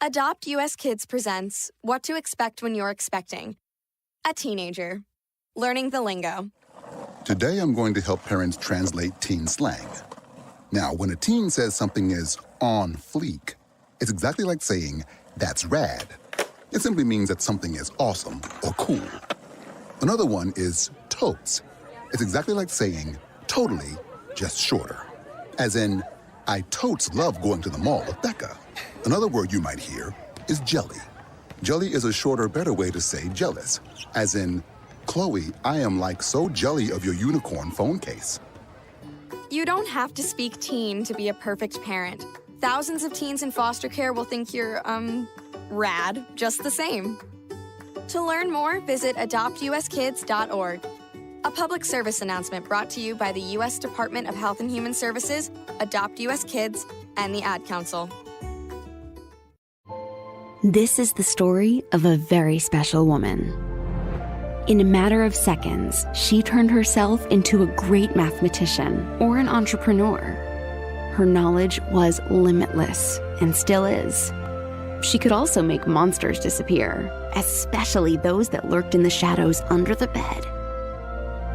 Adopt US Kids presents What to Expect When You're Expecting. A teenager. Learning the lingo. Today I'm going to help parents translate teen slang. Now, when a teen says something is on fleek, it's exactly like saying, that's rad. It simply means that something is awesome or cool. Another one is totes. It's exactly like saying, totally, just shorter. As in, I totes love going to the mall with Becca. Another word you might hear is jelly. Jelly is a shorter, better way to say jealous. As in, Chloe, I am like so jelly of your unicorn phone case. You don't have to speak teen to be a perfect parent. Thousands of teens in foster care will think you're, rad just the same. To learn more, visit adoptuskids.org. A public service announcement brought to you by the U.S. Department of Health and Human Services, Adopt U.S. Kids, and the Ad Council. This is the story of a very special woman. In a matter of seconds, she turned herself into a great mathematician or an entrepreneur. Her knowledge was limitless and still is. She could also make monsters disappear, especially those that lurked in the shadows under the bed.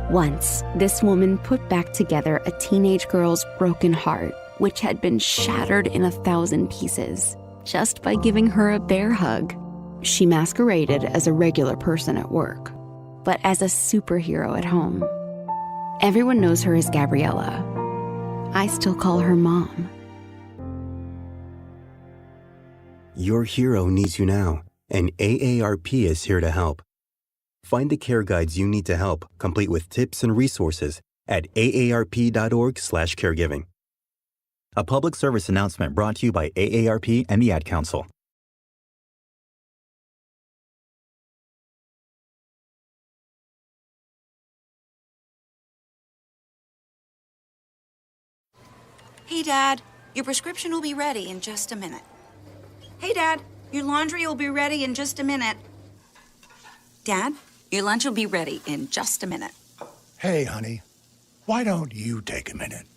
Once, this woman put back together a teenage girl's broken heart, which had been shattered in 1,000 pieces, just by giving her a bear hug. She masqueraded as a regular person at work, but as a superhero at home. Everyone knows her as Gabriella. I still call her Mom. Your hero needs you now, and AARP is here to help. Find the care guides you need to help, complete with tips and resources at aarp.org/caregiving. A public service announcement brought to you by AARP and the Ad Council. Hey, Dad, your prescription will be ready in just a minute. Hey, Dad, your laundry will be ready in just a minute. Dad, your lunch will be ready in just a minute. Hey, honey, why don't you take a minute?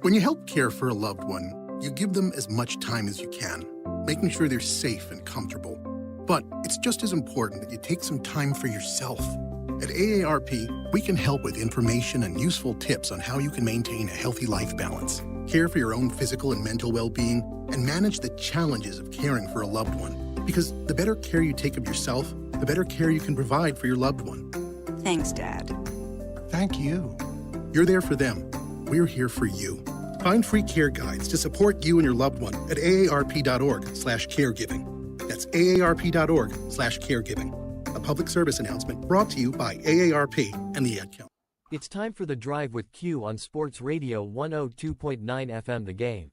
When you help care for a loved one, you give them as much time as you can, making sure they're safe and comfortable. But it's just as important that you take some time for yourself. At AARP, we can help with information and useful tips on how you can maintain a healthy life balance, care for your own physical and mental well-being, and manage the challenges of caring for a loved one. Because the better care you take of yourself, the better care you can provide for your loved one. Thanks, Dad. Thank you. You're there for them. We're here for you. Find free care guides to support you and your loved one at aarp.org/caregiving. That's aarp.org/caregiving. A public service announcement brought to you by AARP and the Ad Council. It's time for The Drive with Q on Sports Radio 102.9 FM The Game.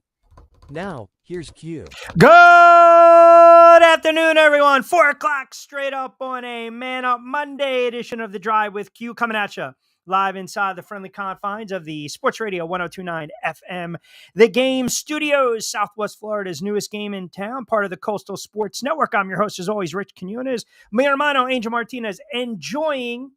Now, here's Q. Good afternoon, everyone. 4 o'clock straight up on a Man Up Monday edition of The Drive with Q, coming at you live inside the friendly confines of the Sports Radio 102.9 FM The Game studios, Southwest Florida's newest game in town, part of the Coastal Sports Network. I'm your host, as always, Rich Quinones. Mi hermano, Angel Martinez, enjoying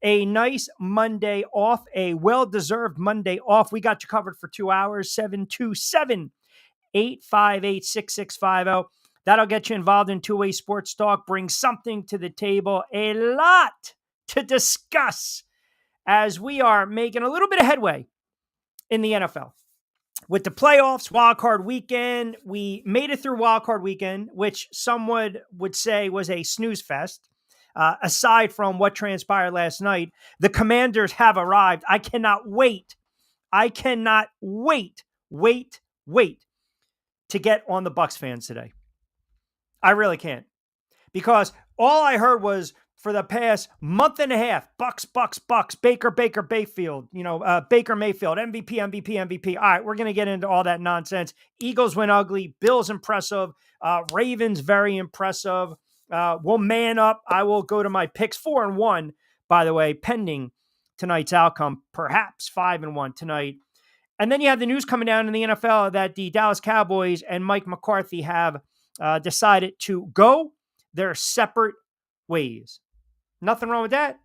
a nice Monday off, a well-deserved Monday off. We got you covered for 2 hours, 727-858-6650. That'll get you involved in two-way sports talk, bring something to the table, a lot to discuss as we are making a little bit of headway in the NFL. With the playoffs, wildcard weekend, we made it through wildcard weekend, which someone would say was a snooze fest. Aside from what transpired last night, the Commanders have arrived. I cannot wait to get on the Bucs fans today. I really can't. Because all I heard was, for the past month and a half, Bucs, Baker Mayfield, Baker Mayfield, MVP. All right, we're going to get into all that nonsense. Eagles went ugly. Bills impressive. Ravens very impressive. We'll man up. I will go to my picks 4-1, by the way, pending tonight's outcome, perhaps 5-1 tonight. And then you have the news coming down in the NFL that the Dallas Cowboys and Mike McCarthy have decided to go their separate ways. Nothing wrong with that.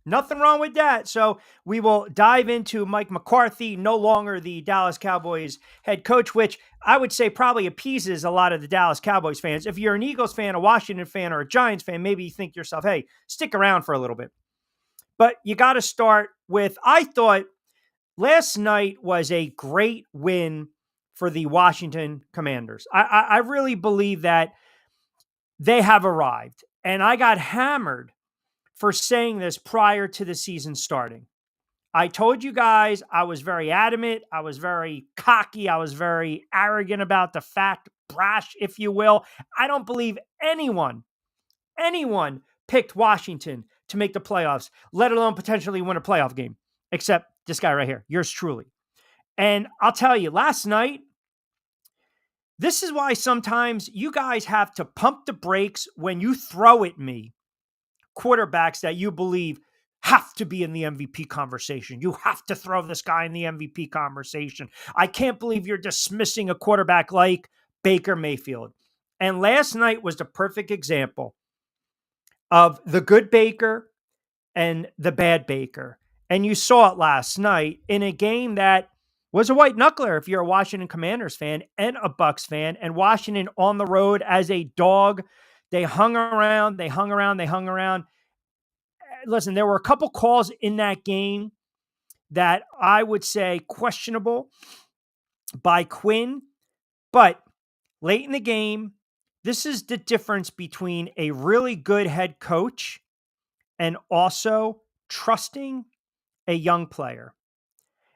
Nothing wrong with that. So we will dive into Mike McCarthy, no longer the Dallas Cowboys head coach, which I would say probably appeases a lot of the Dallas Cowboys fans. If you're an Eagles fan, a Washington fan, or a Giants fan, maybe you think to yourself, hey, stick around for a little bit. But you got to start with, I thought last night was a great win for the Washington Commanders. I really believe that they have arrived. And I got hammered for saying this prior to the season starting. I told you guys I was very adamant. I was very cocky. I was very arrogant about the fact, brash, if you will. I don't believe anyone picked Washington to make the playoffs, let alone potentially win a playoff game, except this guy right here, yours truly. And I'll tell you, last night, this is why sometimes you guys have to pump the brakes when you throw at me quarterbacks that you believe have to be in the MVP conversation. You have to throw this guy in the MVP conversation. I can't believe you're dismissing a quarterback like Baker Mayfield. And last night was the perfect example of the good Baker and the bad Baker. And you saw it last night in a game that was a white knuckler if you're a Washington Commanders fan and a Bucs fan, and Washington on the road as a dog. They hung around. Listen, there were a couple calls in that game that I would say questionable by Quinn, but late in the game, this is the difference between a really good head coach and also trusting a young player.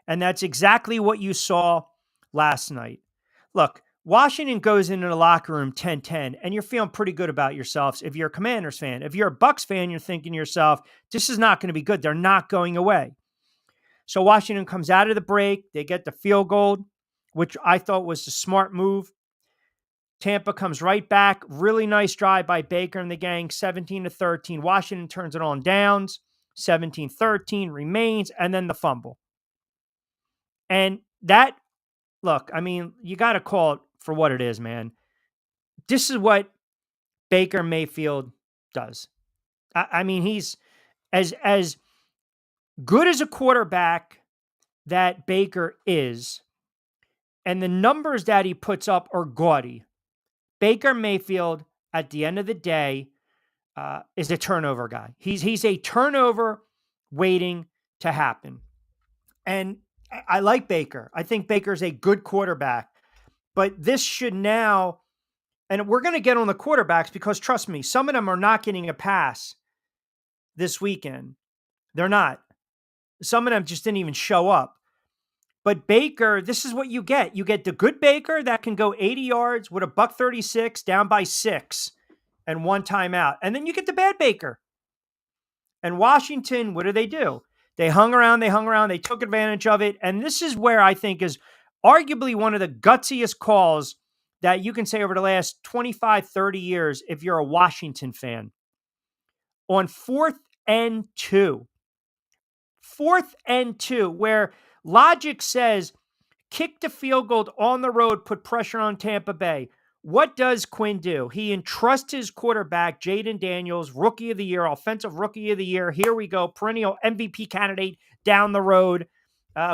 And that's exactly what you saw last night. Look, Washington goes into the locker room 10-10, and you're feeling pretty good about yourselves if you're a Commanders fan. If you're a Bucs fan, you're thinking to yourself, this is not going to be good. They're not going away. So Washington comes out of the break. They get the field goal, which I thought was a smart move. Tampa comes right back. Really nice drive by Baker and the gang, 17-13. Washington turns it on downs, 17-13, remains, and then the fumble. And that, look, I mean, you got to call it for what it is, man. This is what Baker Mayfield does. I mean, he's as good as a quarterback that Baker is, and the numbers that he puts up are gaudy. Baker Mayfield, at the end of the day, is a turnover guy. He's a turnover waiting to happen. And I like Baker. I think Baker's a good quarterback. But this should now, and we're going to get on the quarterbacks because, trust me, some of them are not getting a pass this weekend. They're not. Some of them just didn't even show up. But Baker, this is what you get. You get the good Baker that can go 80 yards with a $136 down by 6 and one timeout. And then you get the bad Baker. And Washington, what do? They hung around, they took advantage of it. And this is where I think is arguably one of the gutsiest calls that you can say over the last 25, 30 years if you're a Washington fan. On 4th and 2. 4th and 2, where logic says kick the field goal on the road, put pressure on Tampa Bay. What does Quinn do? He entrusts his quarterback, Jaden Daniels, Rookie of the Year, Offensive Rookie of the Year. Here we go, perennial MVP candidate down the road,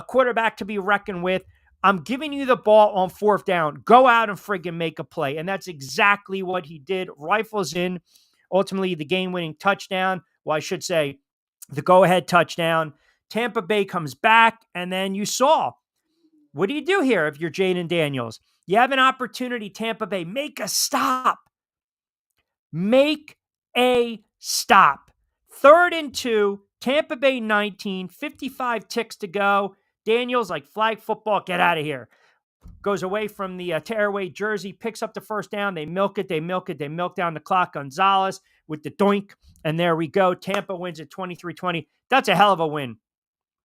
quarterback to be reckoned with. I'm giving you the ball on 4th down. Go out and friggin' make a play. And that's exactly what he did. Rifles in, ultimately the game-winning touchdown. Well, I should say the go-ahead touchdown. Tampa Bay comes back, and then you saw. What do you do here if you're Jaden Daniels? You have an opportunity, Tampa Bay. Make a stop. Make a stop. 3rd and 2, Tampa Bay 19, 55 ticks to go. Daniels, like flag football, get out of here. Goes away from the tearaway jersey, picks up the 1st down. They milk it. They milk down the clock. Gonzalez with the doink. And there we go. Tampa wins at 23-20. That's a hell of a win.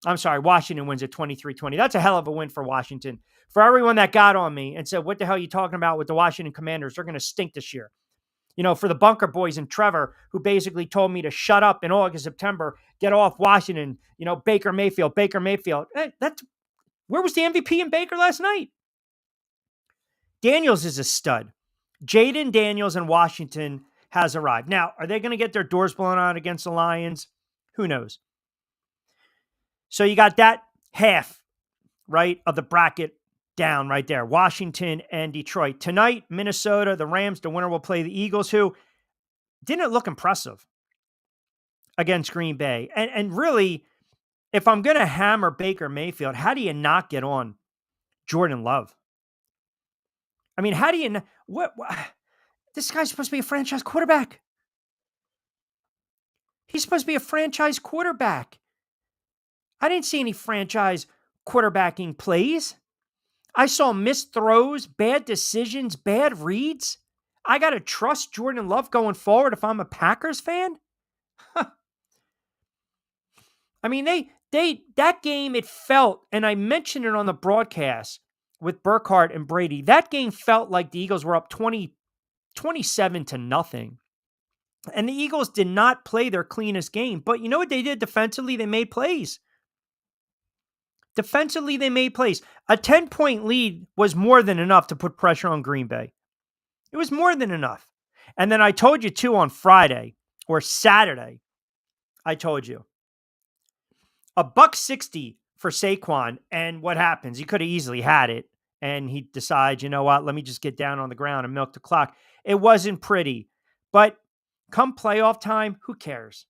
I'm sorry, Washington wins at 23-20. That's a hell of a win for Washington. For everyone that got on me and said, what the hell are you talking about with the Washington Commanders? They're going to stink this year. You know, for the Bunker Boys and Trevor, who basically told me to shut up in August, September, get off Washington, you know, Baker Mayfield. Hey, where was the MVP in Baker last night? Daniels is a stud. Jaden Daniels in Washington has arrived. Now, are they going to get their doors blown out against the Lions? Who knows? So you got that half, right, of the bracket down right there. Washington and Detroit. Tonight, Minnesota, the Rams, the winner will play the Eagles, who didn't look impressive against Green Bay. And really, if I'm going to hammer Baker Mayfield, how do you not get on Jordan Love? I mean, how do you what this guy's supposed to be a franchise quarterback. He's supposed to be a franchise quarterback. I didn't see any franchise quarterbacking plays. I saw missed throws, bad decisions, bad reads. I got to trust Jordan Love going forward if I'm a Packers fan. I mean, that game, it felt, and I mentioned it on the broadcast with Burkhardt and Brady, that game felt like the Eagles were up 27-0. And the Eagles did not play their cleanest game. But you know what they did defensively? They made plays. Defensively, they made plays. A 10-point lead was more than enough to put pressure on Green Bay. It was more than enough. And then I told you, too, on Friday or Saturday, I told you, $160 for Saquon. And what happens? He could have easily had it. And he decides, you know what, let me just get down on the ground and milk the clock. It wasn't pretty. But come playoff time, who cares?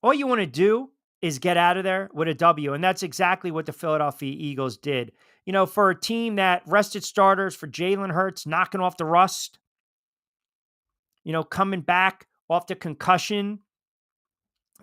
All you want to do is get out of there with a W. And that's exactly what the Philadelphia Eagles did. You know, for a team that rested starters, for Jalen Hurts knocking off the rust, you know, coming back off the concussion,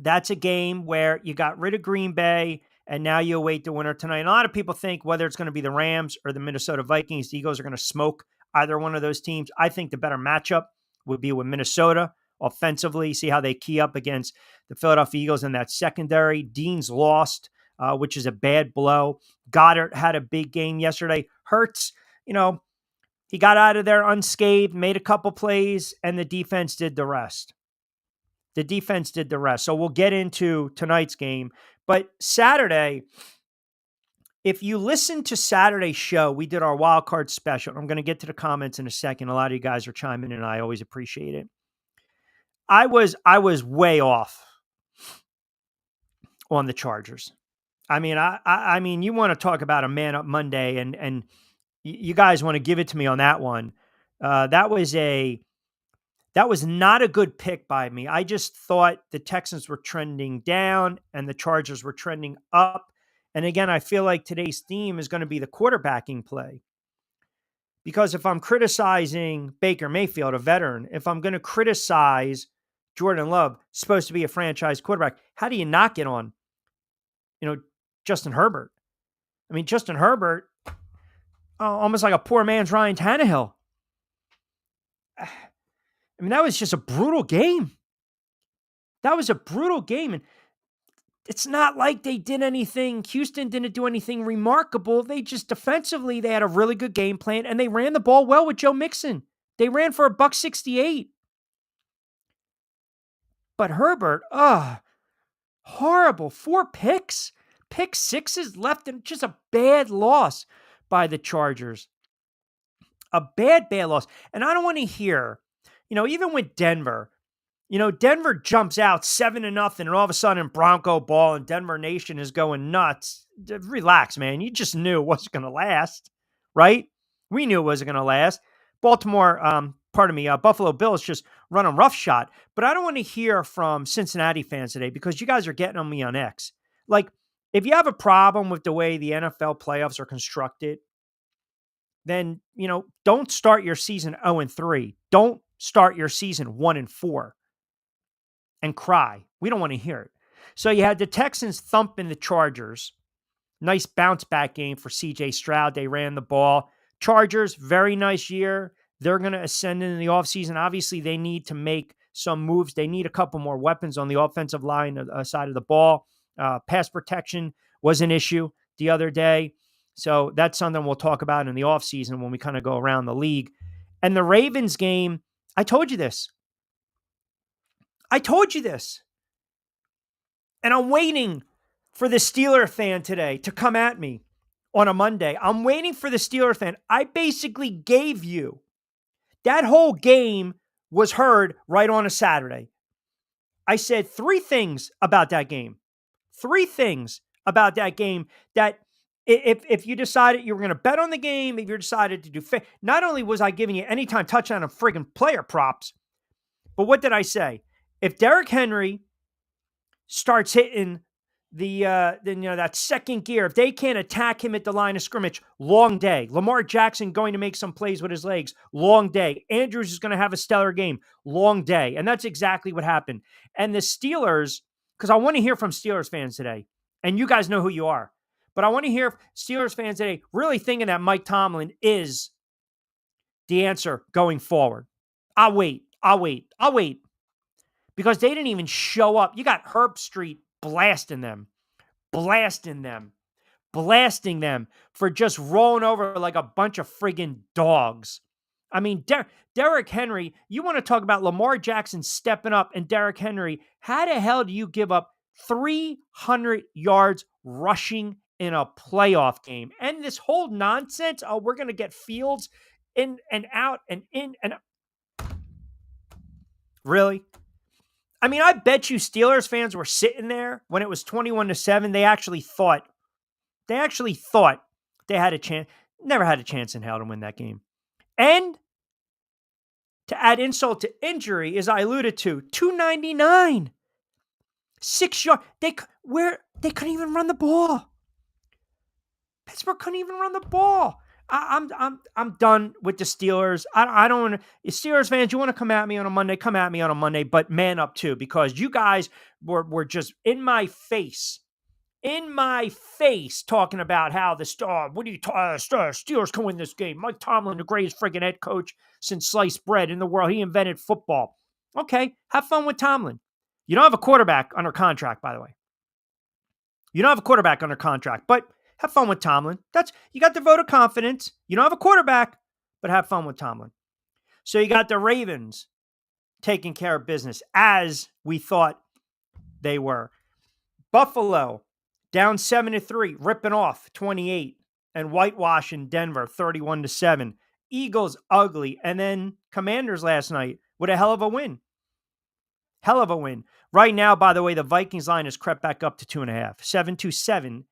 that's a game where you got rid of Green Bay and now you await the winner tonight. And a lot of people think whether it's going to be the Rams or the Minnesota Vikings, the Eagles are going to smoke either one of those teams. I think the better matchup would be with Minnesota offensively, see how they key up against the Philadelphia Eagles in that secondary. Dean's lost, which is a bad blow. Goddard had a big game yesterday. Hurts, you know, he got out of there unscathed, made a couple plays, and the defense did the rest. The defense did the rest. So we'll get into tonight's game. But Saturday, if you listen to Saturday's show, we did our wild card special. I'm going to get to the comments in a second. A lot of you guys are chiming in, and I always appreciate it. I was way off on the Chargers. I mean, you want to talk about a man up Monday, and you guys want to give it to me on that one. That was not a good pick by me. I just thought the Texans were trending down and the Chargers were trending up. And again, I feel like today's theme is going to be the quarterbacking play. Because if I'm criticizing Baker Mayfield, a veteran, if I'm going to criticize Jordan Love, supposed to be a franchise quarterback, how do you not get on, you know, Justin Herbert? I mean, Justin Herbert, almost like a poor man's Ryan Tannehill. I mean, that was just a brutal game. That was a brutal game. And it's not like they did anything. Houston didn't do anything remarkable. They just defensively, they had a really good game plan and they ran the ball well with Joe Mixon. They ran for $168. But Herbert, horrible. 4 picks. Pick sixes left and just a bad loss by the Chargers. A bad loss. And I don't want to hear, you know, even with Denver, you know, Denver jumps out 7-0 and all of a sudden Bronco ball and Denver Nation is going nuts. Relax, man. You just knew it wasn't going to last, right? We knew it wasn't going to last. Baltimore, Buffalo Bills just run a roughshod. But I don't want to hear from Cincinnati fans today because you guys are getting on me on X. Like, if you have a problem with the way the NFL playoffs are constructed, then, you know, don't start your season 0-3. Don't start your season 1-4 and cry. We don't want to hear it. So you had the Texans thumping the Chargers. Nice bounce back game for CJ Stroud. They ran the ball. Chargers, very nice year. They're going to ascend in the offseason. Obviously, they need to make some moves. They need a couple more weapons on the offensive line side of the ball. Pass protection was an issue the other day. So that's something we'll talk about in the offseason when we kind of go around the league. And the Ravens game, I told you this. And I'm waiting for the Steeler fan today to come at me on a Monday. I'm waiting for the Steeler fan. I basically gave you that whole game was heard right on a Saturday. I said 3 things about that game. 3 things about that game that if you decided you were going to bet on the game, if you decided to do, not only was I giving you anytime touchdown and friggin' player props, but what did I say? If Derrick Henry starts hitting that second gear, if they can't attack him at the line of scrimmage, long day. Lamar Jackson going to make some plays with his legs, long day. Andrews is going to have a stellar game, long day. And that's exactly what happened. And the Steelers, because I want to hear from Steelers fans today, and you guys know who you are, but I want to hear Steelers fans today really thinking that Mike Tomlin is the answer going forward. I'll wait. Because they didn't even show up. You got Herb Street blasting them for just rolling over like a bunch of friggin' dogs. I mean, Derrick Henry, you want to talk about Lamar Jackson stepping up and Derrick Henry, how the hell do you give up 300 yards rushing in a playoff game? And this whole nonsense, we're going to get Fields in and out and in and out. Really? I mean, I bet you Steelers fans were sitting there when it was 21-7. They actually thought they had a chance. Never had a chance in hell to win that game. And to add insult to injury, as I alluded to, 299, 6 yards. They couldn't even run the ball. Pittsburgh couldn't even run the ball. I'm done with the Steelers. I don't want to. Steelers fans, you want to come at me on a Monday? Come at me on a Monday, but man up too, because you guys were just in my face, talking about how the Steelers can win this game. Mike Tomlin, the greatest friggin' head coach since sliced bread in the world. He invented football. Okay, have fun with Tomlin. You don't have a quarterback under contract, by the way. You don't have a quarterback under contract, but have fun with Tomlin. You got the vote of confidence. You don't have a quarterback, but have fun with Tomlin. So you got the Ravens taking care of business as we thought they were. Buffalo down 7-3, ripping off 28, and whitewashing Denver 31-7. Eagles ugly, and then Commanders last night with a hell of a win. Right now, by the way, the Vikings line has crept back up to 2.5.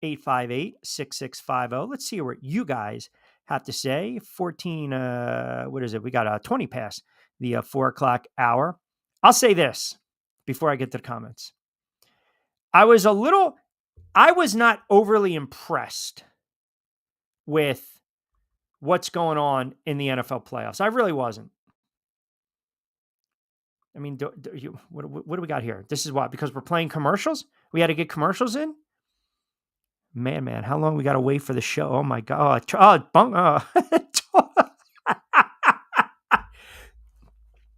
727-858-6650. Let's see what you guys have to say. 14, what is it? We got a 20 past the 4 o'clock hour. I'll say this before I get to the comments. I was not overly impressed with what's going on in the NFL playoffs. I really wasn't. I mean, what do we got here? This is what? Because we're playing commercials? We had to get commercials in? Man, how long we got to wait for the show? Oh my God.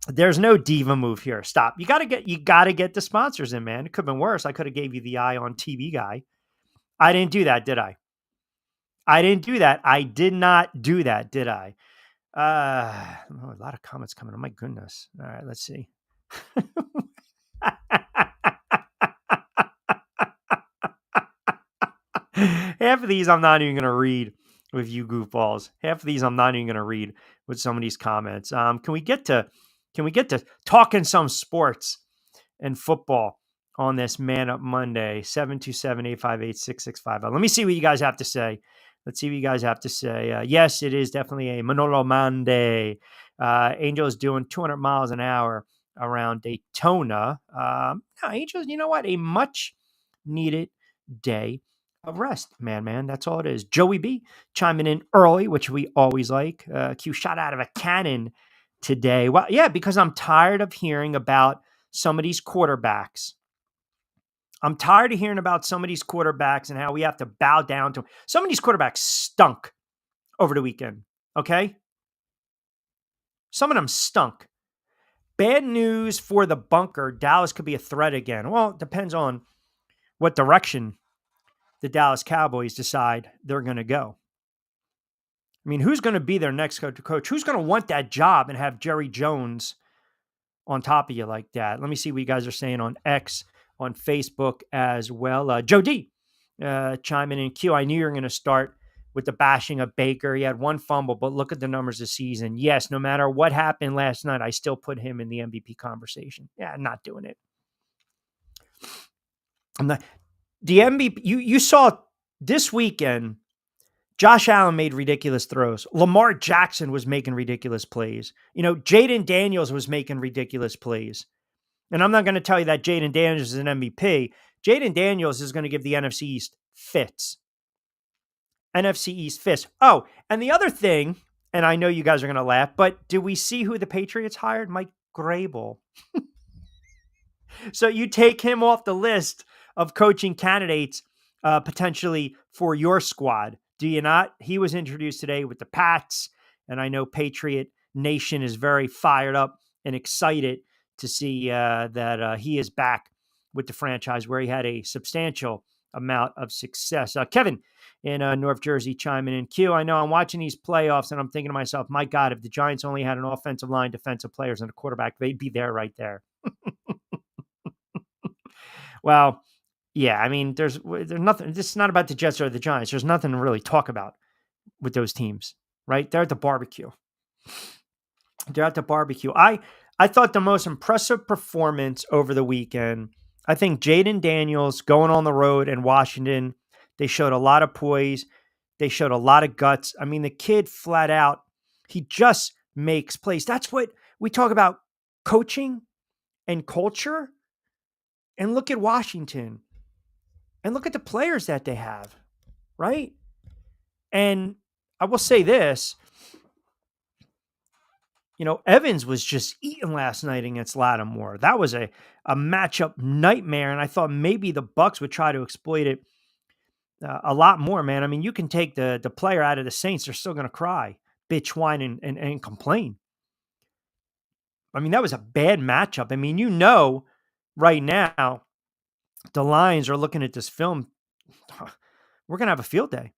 There's no diva move here. Stop. You got to get the sponsors in, man. It could have been worse. I could have gave you the eye on TV guy. I didn't do that, did I? I did not do that, did I? A lot of comments coming. Oh my goodness. All right, let's see. Half of these I'm not even going to read with you goofballs. Half of these I'm not even going to read with some of these comments. Can we get to talking some sports and football on this Man Up Monday? 727-858-6650. Let me see what you guys have to say. Let's see what you guys have to say. Yes, it is definitely a Manolo Monday. Angels doing 200 miles an hour around Daytona. Angels, you know what? A much needed day of rest, man. That's all it is. Joey B chiming in early, which we always like. Q shot out of a cannon today. Well, yeah, because I'm tired of hearing about some of these quarterbacks. I'm tired of hearing about some of these quarterbacks and how we have to bow down to them. Some of these quarterbacks stunk over the weekend, okay? Some of them stunk. Bad news for the bunker. Dallas could be a threat again. Well, it depends on what direction the Dallas Cowboys decide they're going to go. I mean, who's going to be their next coach? Who's going to want that job and have Jerry Jones on top of you like that? Let me see what you guys are saying on X, on Facebook as well. Joe D chiming in. Q, I knew you were going to start with the bashing of Baker. He had one fumble, but look at the numbers this season. Yes, no matter what happened last night, I still put him in the MVP conversation. Yeah, I'm not doing it. The MVP, you saw this weekend, Josh Allen made ridiculous throws. Lamar Jackson was making ridiculous plays. Jaden Daniels was making ridiculous plays. And I'm not going to tell you that Jaden Daniels is an MVP. Jaden Daniels is going to give the NFC East fits. NFC East fits. Oh, and the other thing, and I know you guys are going to laugh, but do we see who the Patriots hired? Mike Grable. So you take him off the list of coaching candidates potentially for your squad. Do you not? He was introduced today with the Pats, and I know Patriot Nation is very fired up and excited to see that he is back with the franchise where he had a substantial amount of success. Kevin in North Jersey chiming in. Q, I know I'm watching these playoffs and I'm thinking to myself, my God, if the Giants only had an offensive line, defensive players, and a quarterback, they'd be there right there. Well, yeah, I mean, there's nothing. This is not about the Jets or the Giants. There's nothing to really talk about with those teams, right? They're at the barbecue. They're at the barbecue. I thought the most impressive performance over the weekend, I think Jaden Daniels going on the road in Washington, they showed a lot of poise. They showed a lot of guts. I mean, the kid flat out, he just makes plays. That's what we talk about, coaching and culture. And look at Washington. And look at the players that they have, right? And I will say this, Evans was just eating last night against Lattimore. That was a matchup nightmare, and I thought maybe the Bucs would try to exploit it a lot more, man. I mean, you can take the player out of the Saints, they're still going to cry, bitch, whine, and complain. I mean, that was a bad matchup. I mean, right now, the Lions are looking at this film. We're going to have a field day.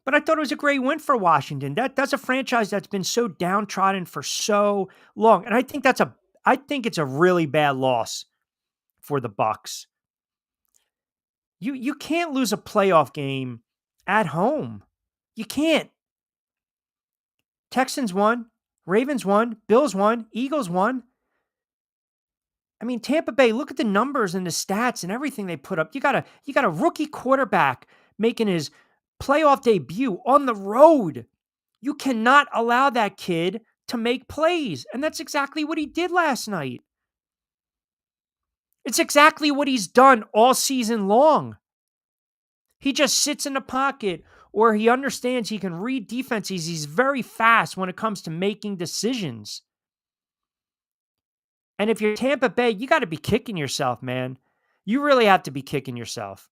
But I thought it was a great win for Washington. That's a franchise that's been so downtrodden for so long. And I think it's a really bad loss for the Bucs. You can't lose a playoff game at home. You can't. Texans won, Ravens won, Bills won, Eagles won. I mean, Tampa Bay, look at the numbers and the stats and everything they put up. You got a rookie quarterback making his playoff debut on the road. You cannot allow that kid to make plays. And that's exactly what he did last night. It's exactly what he's done all season long. He just sits in the pocket, or he understands he can read defenses. He's very fast when it comes to making decisions. And if you're Tampa Bay, you got to be kicking yourself, man. You really have to be kicking yourself.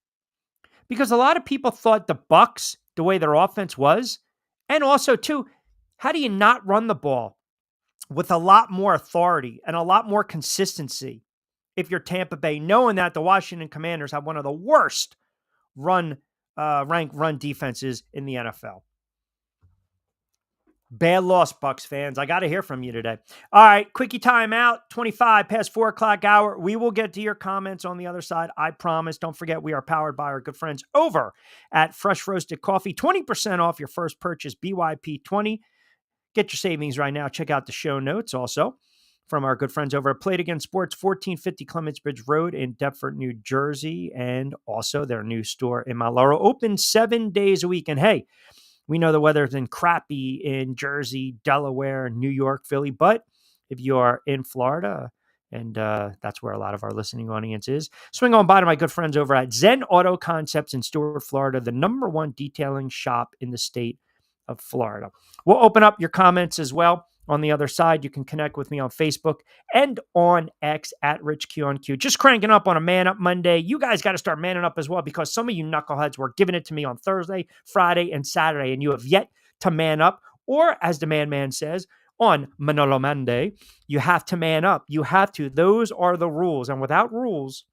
Because a lot of people thought the Bucs, the way their offense was, and also, too, how do you not run the ball with a lot more authority and a lot more consistency if you're Tampa Bay, knowing that the Washington Commanders have one of the worst ranked run defenses in the NFL? Bad loss, Bucs fans. I got to hear from you today. All right, quickie timeout, 25 past 4 o'clock hour. We will get to your comments on the other side. I promise. Don't forget, we are powered by our good friends over at Fresh Roasted Coffee. 20% off your first purchase, BYP20. Get your savings right now. Check out the show notes also from our good friends over at Play It Again Sports, 1450 Clements Bridge Road in Deptford, New Jersey, and also their new store in Maloro, open 7 days a week. And hey, we know the weather's been crappy in Jersey, Delaware, New York, Philly, but if you are in Florida, and that's where a lot of our listening audience is, swing on by to my good friends over at Zen Auto Concepts in Stuart, Florida, the #1 detailing shop in the state of Florida. We'll open up your comments as well. On the other side, you can connect with me on Facebook and on X at RichQonQ. Just cranking up on a Man Up Monday. You guys got to start manning up as well, because some of you knuckleheads were giving it to me on Thursday, Friday, and Saturday, and you have yet to man up. Or, as the man says, on Manolo Monday, you have to man up. You have to. Those are the rules. And without rules,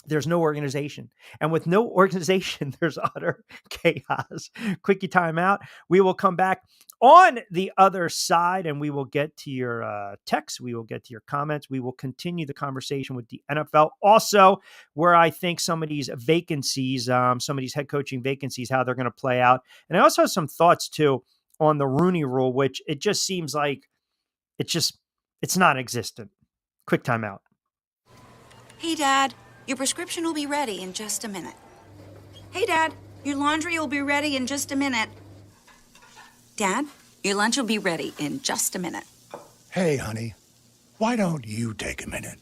there's no organization. And with no organization, there's utter chaos. Quickie timeout. We will come back on the other side, and we will get to your texts. We will get to your comments. We will continue the conversation with the NFL. Also, where I think some of these vacancies, some of these head coaching vacancies, how they're going to play out. And I also have some thoughts, too, on the Rooney Rule, which it just seems like it's non-existent. Quick timeout. Hey, Dad, Your prescription will be ready in just a minute. Hey, Dad, your laundry will be ready in just a minute. Dad, your lunch will be ready in just a minute. Hey, honey, why don't you take a minute?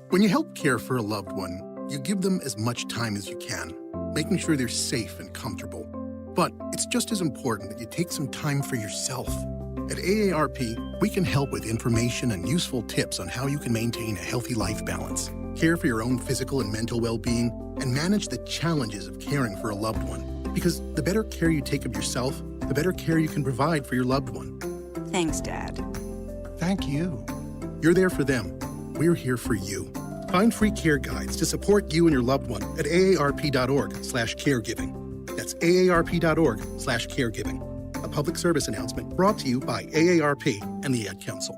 When you help care for a loved one, you give them as much time as you can, making sure they're safe and comfortable. But it's just as important that you take some time for yourself. At AARP, we can help with information and useful tips on how you can maintain a healthy life balance, care for your own physical and mental well-being, and manage the challenges of caring for a loved one. Because the better care you take of yourself, the better care you can provide for your loved one. Thanks, Dad. Thank you. You're there for them. We're here for you. Find free care guides to support you and your loved one at aarp.org/caregiving. That's aarp.org/caregiving. A public service announcement brought to you by AARP and the Ad Council.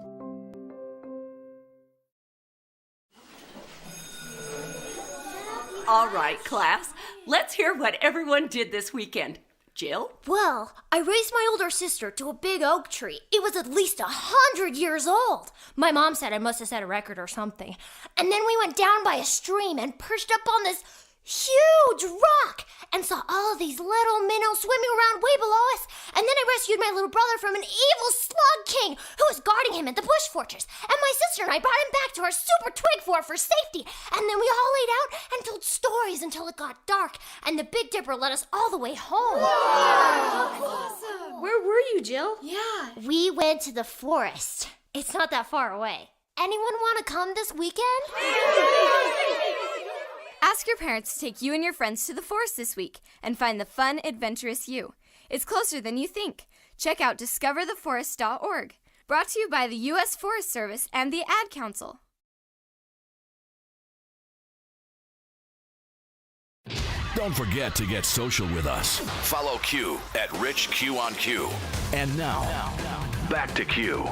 All right, class. Let's hear what everyone did this weekend. Jill? Well, I raised my older sister to a big oak tree. It was at least 100 years old. My mom said I must have set a record or something. And then we went down by a stream and perched up on this huge rock and saw all of these little minnows swimming around way below us. And then I rescued my little brother from an evil slug king who was guarding him at the bush fortress. And my sister and I brought him back to our super twig fort for safety. And then we all laid out and told stories until it got dark. And the Big Dipper led us all the way home. Awesome. Where were you, Jill? Yeah. We went to the forest. It's not that far away. Anyone want to come this weekend? Ask your parents to take you and your friends to the forest this week and find the fun, adventurous you. It's closer than you think. Check out discovertheforest.org. Brought to you by the U.S. Forest Service and the Ad Council. Don't forget to get social with us. Follow Q at RichQ on Q. And now, back to Q.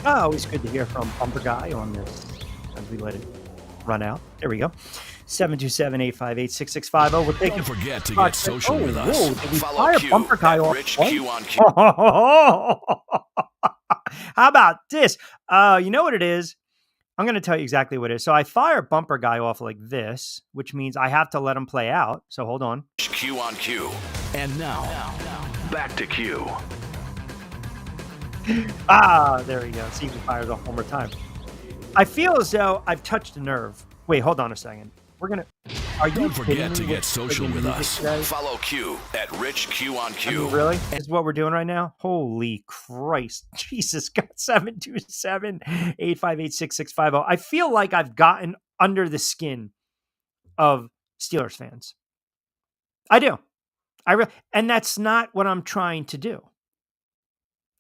Always good to hear from Bumper Guy on this as we let it run out. There we go. 727-858-6650. We're taking. Don't forget to get social with us. Whoa, did we Follow fire Q Bumper Guy at off? RichQ on Q. How about this? You know what it is? I'm going to tell you exactly what it is. So I fire Bumper Guy off like this, which means I have to let him play out. So hold on. Q on Q. And now, back to Q. There we go. See if he fires off one more time. I feel as though I've touched a nerve. Wait, hold on a second. We're going to... Don't forget to get social with us. Today? Follow Q at RichQ on Q. I mean, really? This is what we're doing right now? Holy Christ. Jesus, God, 727-858-6650. I feel like I've gotten under the skin of Steelers fans. I do. And that's not what I'm trying to do.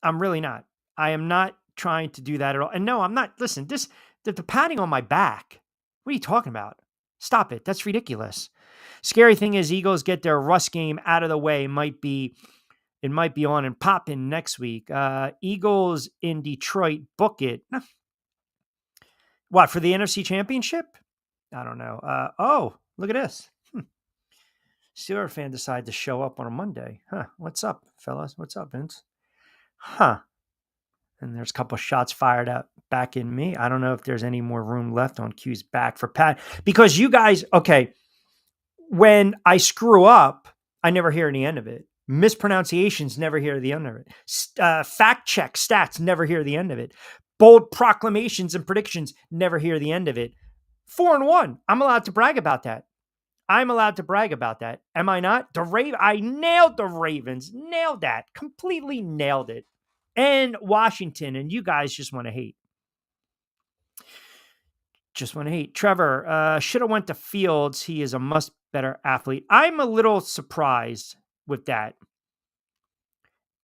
I'm really not. I am not trying to do that at all. And no, I'm not. Listen, the patting on my back. What are you talking about? Stop it. That's ridiculous. Scary thing is Eagles get their rust game out of the way. It might be on and popping next week. Eagles in Detroit, book it. What, for the NFC Championship? I don't know. Look at this. Steelers fan decided to show up on a Monday. What's up, fellas? What's up, Vince? And there's a couple of shots fired out back in me. I don't know if there's any more room left on Q's back for Pat. Because you guys, okay, when I screw up, I never hear the end of it. Mispronunciations, never hear the end of it. Fact check stats, never hear the end of it. Bold proclamations and predictions, never hear the end of it. 4-1. I'm allowed to brag about that. I'm allowed to brag about that. Am I not? I nailed the Ravens. Nailed that. Completely nailed it. And Washington, and you guys just want to hate. Just want to hate. Trevor, should have went to Fields. He is a much better athlete. I'm a little surprised with that.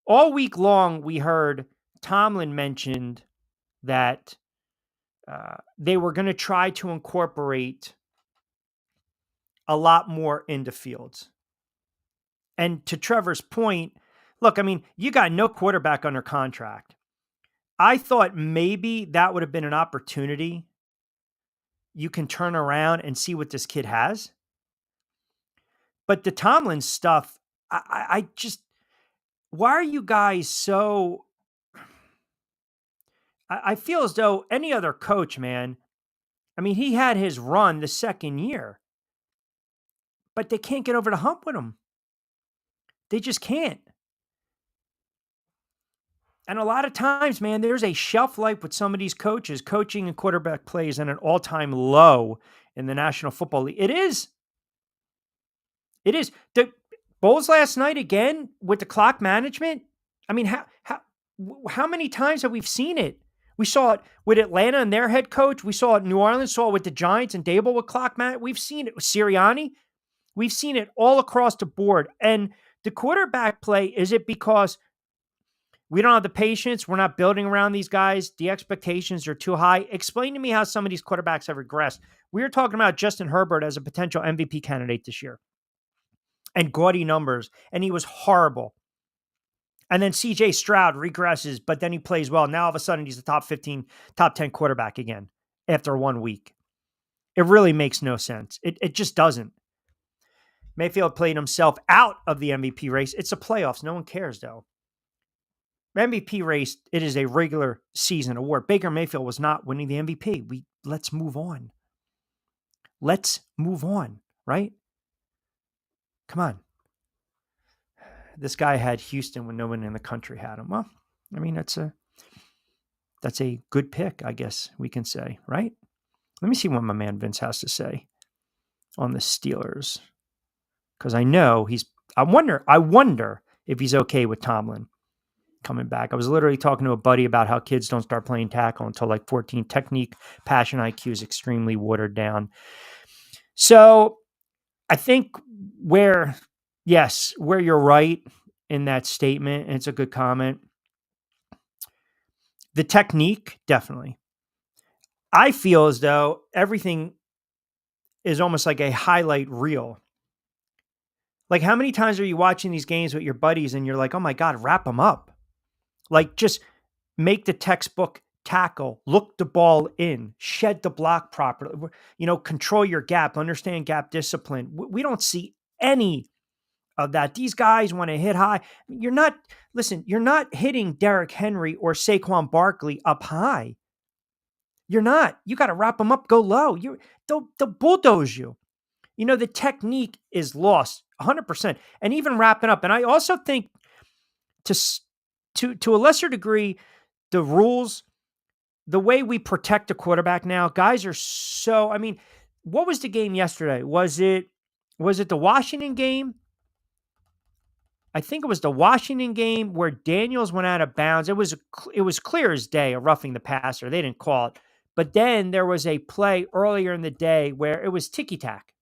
All week long, we heard Tomlin mentioned that they were going to try to incorporate a lot more into Fields. And to Trevor's point, look, I mean, you got no quarterback under contract. I thought maybe that would have been an opportunity. You can turn around and see what this kid has. But the Tomlin stuff, I just, why are you guys so... I feel as though any other coach, man, I mean, he had his run the second year, but they can't get over the hump with him. They just can't. And a lot of times, man, there's a shelf life with some of these coaches. Coaching and quarterback play is at an all-time low in the National Football League. It is. It is. The Bulls last night again with the clock management. I mean, how many times have we seen it? We saw it with Atlanta and their head coach. We saw it in New Orleans. Saw it with the Giants and Dable with clock management. We've seen it with Sirianni. We've seen it all across the board. And the quarterback play, is it because we don't have the patience? We're not building around these guys. The expectations are too high. Explain to me how some of these quarterbacks have regressed. We were talking about Justin Herbert as a potential MVP candidate this year and gaudy numbers, and he was horrible. And then CJ Stroud regresses, but then he plays well. Now all of a sudden he's a top 15, top 10 quarterback again after 1 week. It really makes no sense. It just doesn't. Mayfield played himself out of the MVP race. It's the playoffs. No one cares, though. MVP race, it is a regular season award. Baker Mayfield was not winning the MVP. Let's move on. Let's move on, right? Come on. This guy had Houston when no one in the country had him. Well, I mean, that's a good pick, I guess we can say, right? Let me see what my man Vince has to say on the Steelers. Because I know I wonder if he's okay with Tomlin coming back. I was literally talking to a buddy about how kids don't start playing tackle until like 14. Technique, passion, IQ is extremely watered down. So I think where you're right in that statement, and it's a good comment. The technique, definitely. I feel as though everything is almost like a highlight reel. Like, how many times are you watching these games with your buddies and you're like, oh my God, wrap them up. Like, just make the textbook tackle, look the ball in, shed the block properly, control your gap, understand gap discipline. We don't see any of that. These guys want to hit high. You're not hitting Derrick Henry or Saquon Barkley up high. You're not. You got to wrap them up, go low. They'll bulldoze you. The technique is lost 100%. And even wrapping up. And I also think to a lesser degree, the rules, the way we protect the quarterback now, guys are so, I mean, what was the game yesterday? Was it the Washington game? I think it was the Washington game where Daniels went out of bounds. It was clear as day, a roughing the passer. They didn't call it. But then there was a play earlier in the day where it was ticky-tack.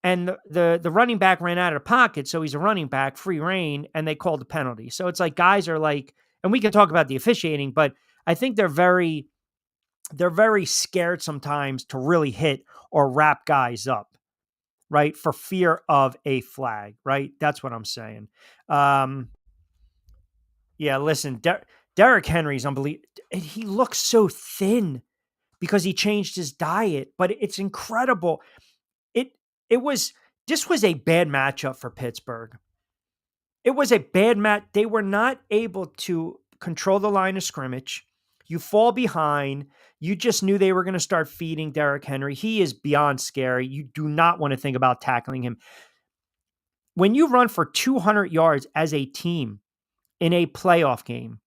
And the running back ran out of the pocket, so he's a running back, free reign, and they called the penalty. So it's like guys are like, and we can talk about the officiating, but I think they're very scared sometimes to really hit or wrap guys up, right? For fear of a flag, right? That's what I'm saying. Yeah, listen, Derrick Henry's unbelievable. He looks so thin because he changed his diet, but it's incredible. This was a bad matchup for Pittsburgh. It was a bad match. They were not able to control the line of scrimmage. You fall behind. You just knew they were going to start feeding Derrick Henry. He is beyond scary. You do not want to think about tackling him. When you run for 200 yards as a team in a playoff game,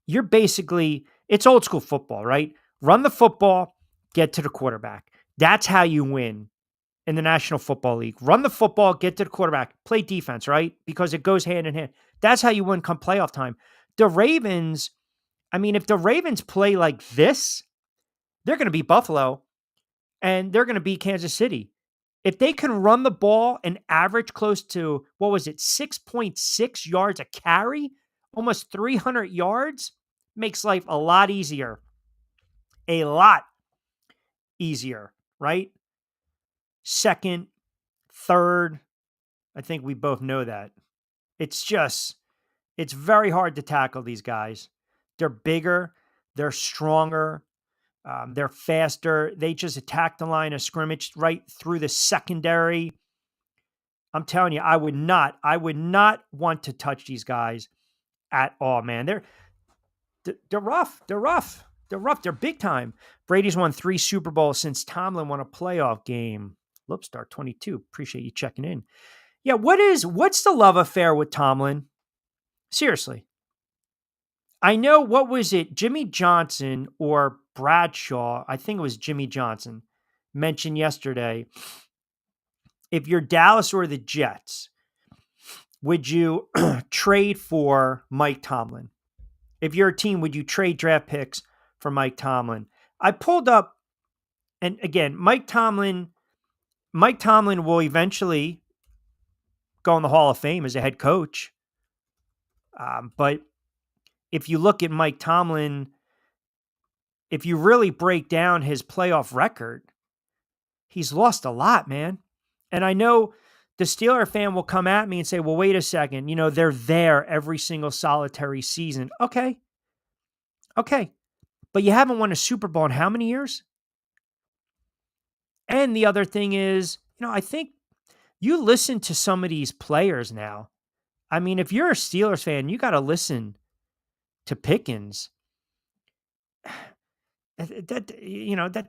you're basically, it's old school football, right? Run the football, get to the quarterback. That's how you win in the National Football League. Run the football, get to the quarterback, play defense, right? Because it goes hand in hand. That's how you win come playoff time. The Ravens, I mean, if the Ravens play like this, they're going to beat Buffalo and they're going to beat Kansas City. If they can run the ball and average close to, 6.6 yards a carry, almost 300 yards, makes life a lot easier. A lot easier, right? Second, third, I think we both know that. It's very hard to tackle these guys. They're bigger, they're stronger, they're faster. They just attack the line of scrimmage right through the secondary. I'm telling you, I would not want to touch these guys at all, man. They're rough. They're rough. They're rough. They're big time. Brady's won 3 Super Bowls since Tomlin won a playoff game. Lopestar 22. Appreciate you checking in. Yeah, what's the love affair with Tomlin? Seriously. I know, what was it? Jimmy Johnson or Bradshaw, I think it was Jimmy Johnson, mentioned yesterday, if you're Dallas or the Jets, would you trade for Mike Tomlin? If you're a team, would you trade draft picks for Mike Tomlin? I pulled up, and again, Mike Tomlin will eventually go in the Hall of Fame as a head coach. But if you look at Mike Tomlin, if you really break down his playoff record, he's lost a lot, man. And I know the Steeler fan will come at me and say, well, wait a second. They're there every single solitary season. Okay. But you haven't won a Super Bowl in how many years? And the other thing is, I think you listen to some of these players now. I mean, if you're a Steelers fan, you got to listen to Pickens. That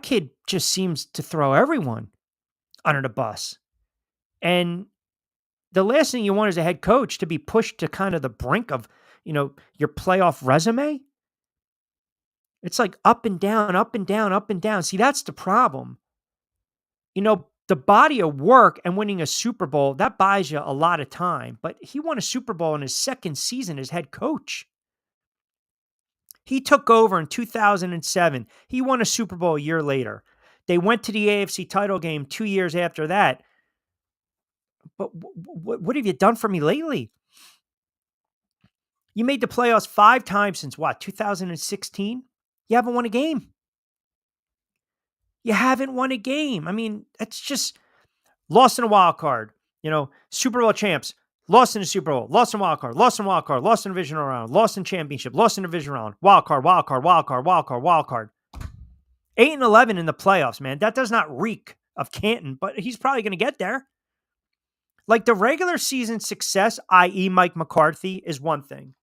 kid just seems to throw everyone under the bus. And the last thing you want as a head coach to be pushed to kind of the brink of, your playoff resume. It's like up and down, up and down, up and down. See, that's the problem. The body of work and winning a Super Bowl, that buys you a lot of time. But he won a Super Bowl in his second season as head coach. He took over in 2007. He won a Super Bowl a year later. They went to the AFC title game 2 years after that. But what have you done for me lately? You made the playoffs 5 times since 2016? You haven't won a game. You haven't won a game. I mean, that's just lost in a wild card. Super Bowl champs, lost in a Super Bowl, lost in wild card, lost in wild card, lost in divisional round, lost in championship, lost in division round, wild card, wild card, wild card, wild card, wild card. 8-11 in the playoffs, man. That does not reek of Canton, but he's probably going to get there. Like the regular season success, i.e. Mike McCarthy, is one thing.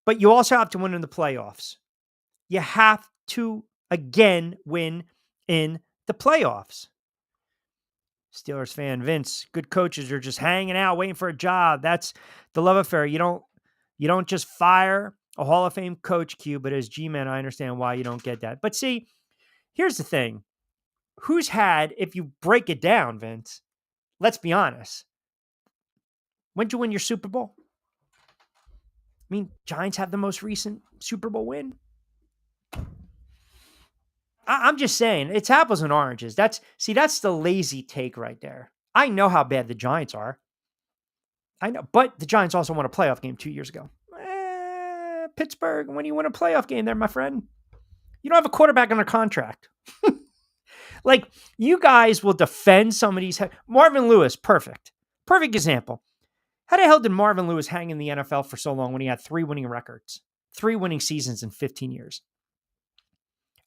But you also have to win in the playoffs. You have to, again, win in the playoffs. Steelers fan Vince, good coaches are just hanging out, waiting for a job. That's the love affair. You don't just fire a Hall of Fame coach, Q, but as G-Man, I understand why you don't get that. But see, here's the thing. Who's had, if you break it down, Vince, let's be honest. When did you win your Super Bowl? I mean, Giants have the most recent Super Bowl win. I'm just saying, it's apples and oranges. That's the lazy take right there. I know how bad the Giants are. I know, but the Giants also won a playoff game 2 years ago. Pittsburgh, when you win a playoff game there, my friend, you don't have a quarterback under contract. Like, you guys will defend some of these. Marvin Lewis, perfect example. How the hell did Marvin Lewis hang in the NFL for so long when he had 3 winning records, 3 winning seasons in 15 years?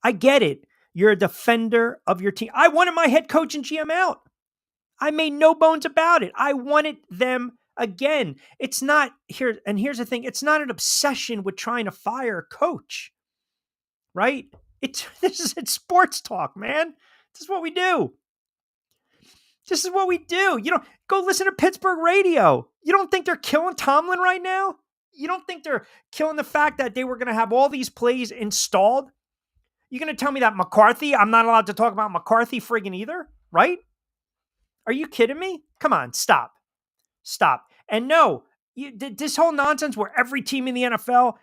I get it. You're a defender of your team. I wanted my head coach and GM out. I made no bones about it. I wanted them again. It's not here. And here's the thing. It's not an obsession with trying to fire a coach, right? It's sports talk, man. This is what we do. Go listen to Pittsburgh radio. You don't think they're killing Tomlin right now? You don't think they're killing the fact that they were going to have all these plays installed? You're going to tell me that McCarthy, I'm not allowed to talk about McCarthy friggin' either, right? Are you kidding me? Come on, stop. And no, this whole nonsense where every team in the NFL,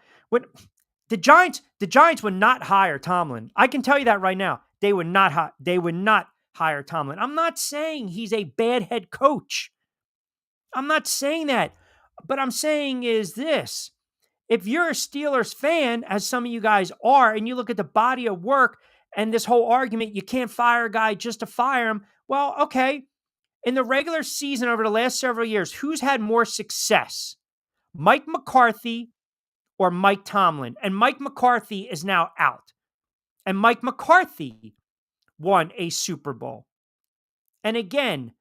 the Giants would not hire Tomlin. I can tell you that right now. They would not hire Tomlin. I'm not saying he's a bad head coach. I'm not saying that. But I'm saying is this. If you're a Steelers fan, as some of you guys are, and you look at the body of work and this whole argument, you can't fire a guy just to fire him. Well, okay. In the regular season over the last several years, who's had more success? Mike McCarthy or Mike Tomlin? And Mike McCarthy is now out. And Mike McCarthy won a Super Bowl. And again,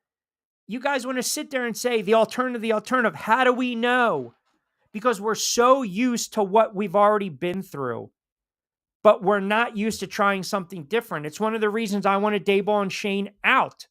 you guys want to sit there and say the alternative. How do we know? because we're so used to what we've already been through, but we're not used to trying something different. It's one of the reasons I wanted Daboll and Shane out.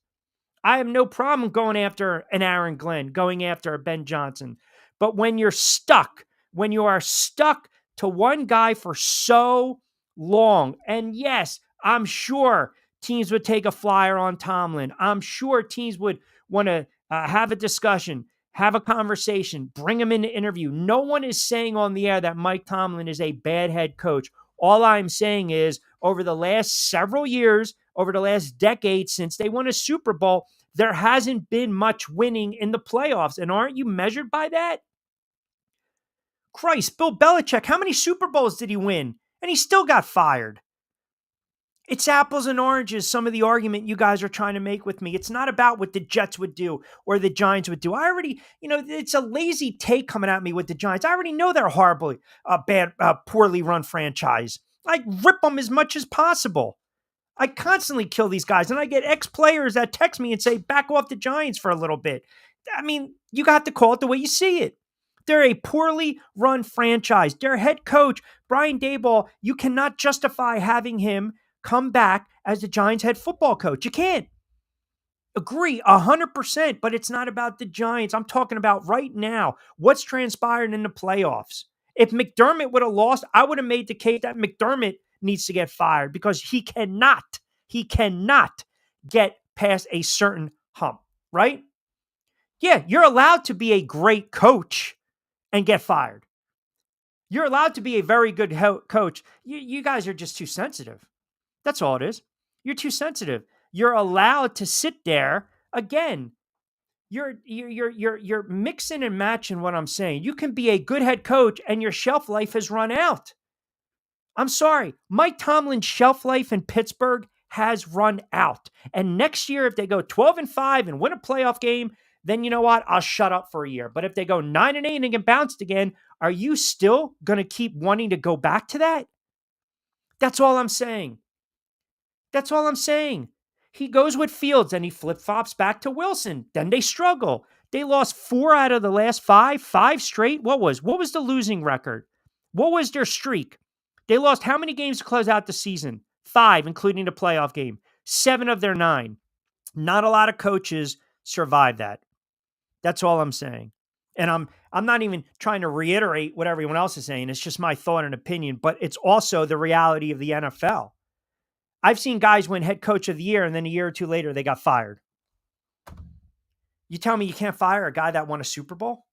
I have no problem going after an Aaron Glenn, going after a Ben Johnson. But when you're stuck, when you are stuck to one guy for so long, and yes, I'm sure teams would take a flyer on Tomlin. I'm sure teams would want to have a discussion, have a conversation, bring him in to interview. No one is saying on the air that Mike Tomlin is a bad head coach. All I'm saying is over the last several years, over the last decade since they won a Super Bowl, there hasn't been much winning in the playoffs. And aren't you measured by that? Christ, Bill Belichick, how many Super Bowls did he win? And he still got fired. It's apples and oranges, some of the argument you guys are trying to make with me. It's not about what the Jets would do or the Giants would do. I already, it's a lazy take coming at me with the Giants. I already know they're horribly bad, poorly run franchise. I rip them as much as possible. I constantly kill these guys, and I get ex-players that text me and say, back off the Giants for a little bit. I mean, you got to call it the way you see it. They're a poorly run franchise. Their head coach, Brian Daboll, you cannot justify having him come back as the Giants head football coach. You can't. Agree 100%, but it's not about the Giants. I'm talking about right now, what's transpired in the playoffs. If McDermott would have lost, I would have made the case that McDermott needs to get fired because he cannot get past a certain hump, right? Yeah, you're allowed to be a great coach and get fired. You're allowed to be a very good coach. You guys are just too sensitive. That's all it is. You're too sensitive. You're allowed to sit there again. You're mixing and matching what I'm saying. You can be a good head coach and your shelf life has run out. I'm sorry. Mike Tomlin's shelf life in Pittsburgh has run out. And next year, if they go 12-5 and win a playoff game, then you know what? I'll shut up for a year. But if they go 9-8 and get bounced again, are you still going to keep wanting to go back to that? That's all I'm saying. That's all I'm saying. He goes with Fields and he flip-flops back to Wilson. Then they struggle. They lost 4 out of the last 5 straight. What was the losing record? What was their streak? They lost how many games to close out the season? 5, including the playoff game. 7 of their 9. Not a lot of coaches survive that. That's all I'm saying. And I'm not even trying to reiterate what everyone else is saying. It's just my thought and opinion, but it's also the reality of the NFL. I've seen guys win head coach of the year, and then a year or two later, they got fired. You tell me you can't fire a guy that won a Super Bowl?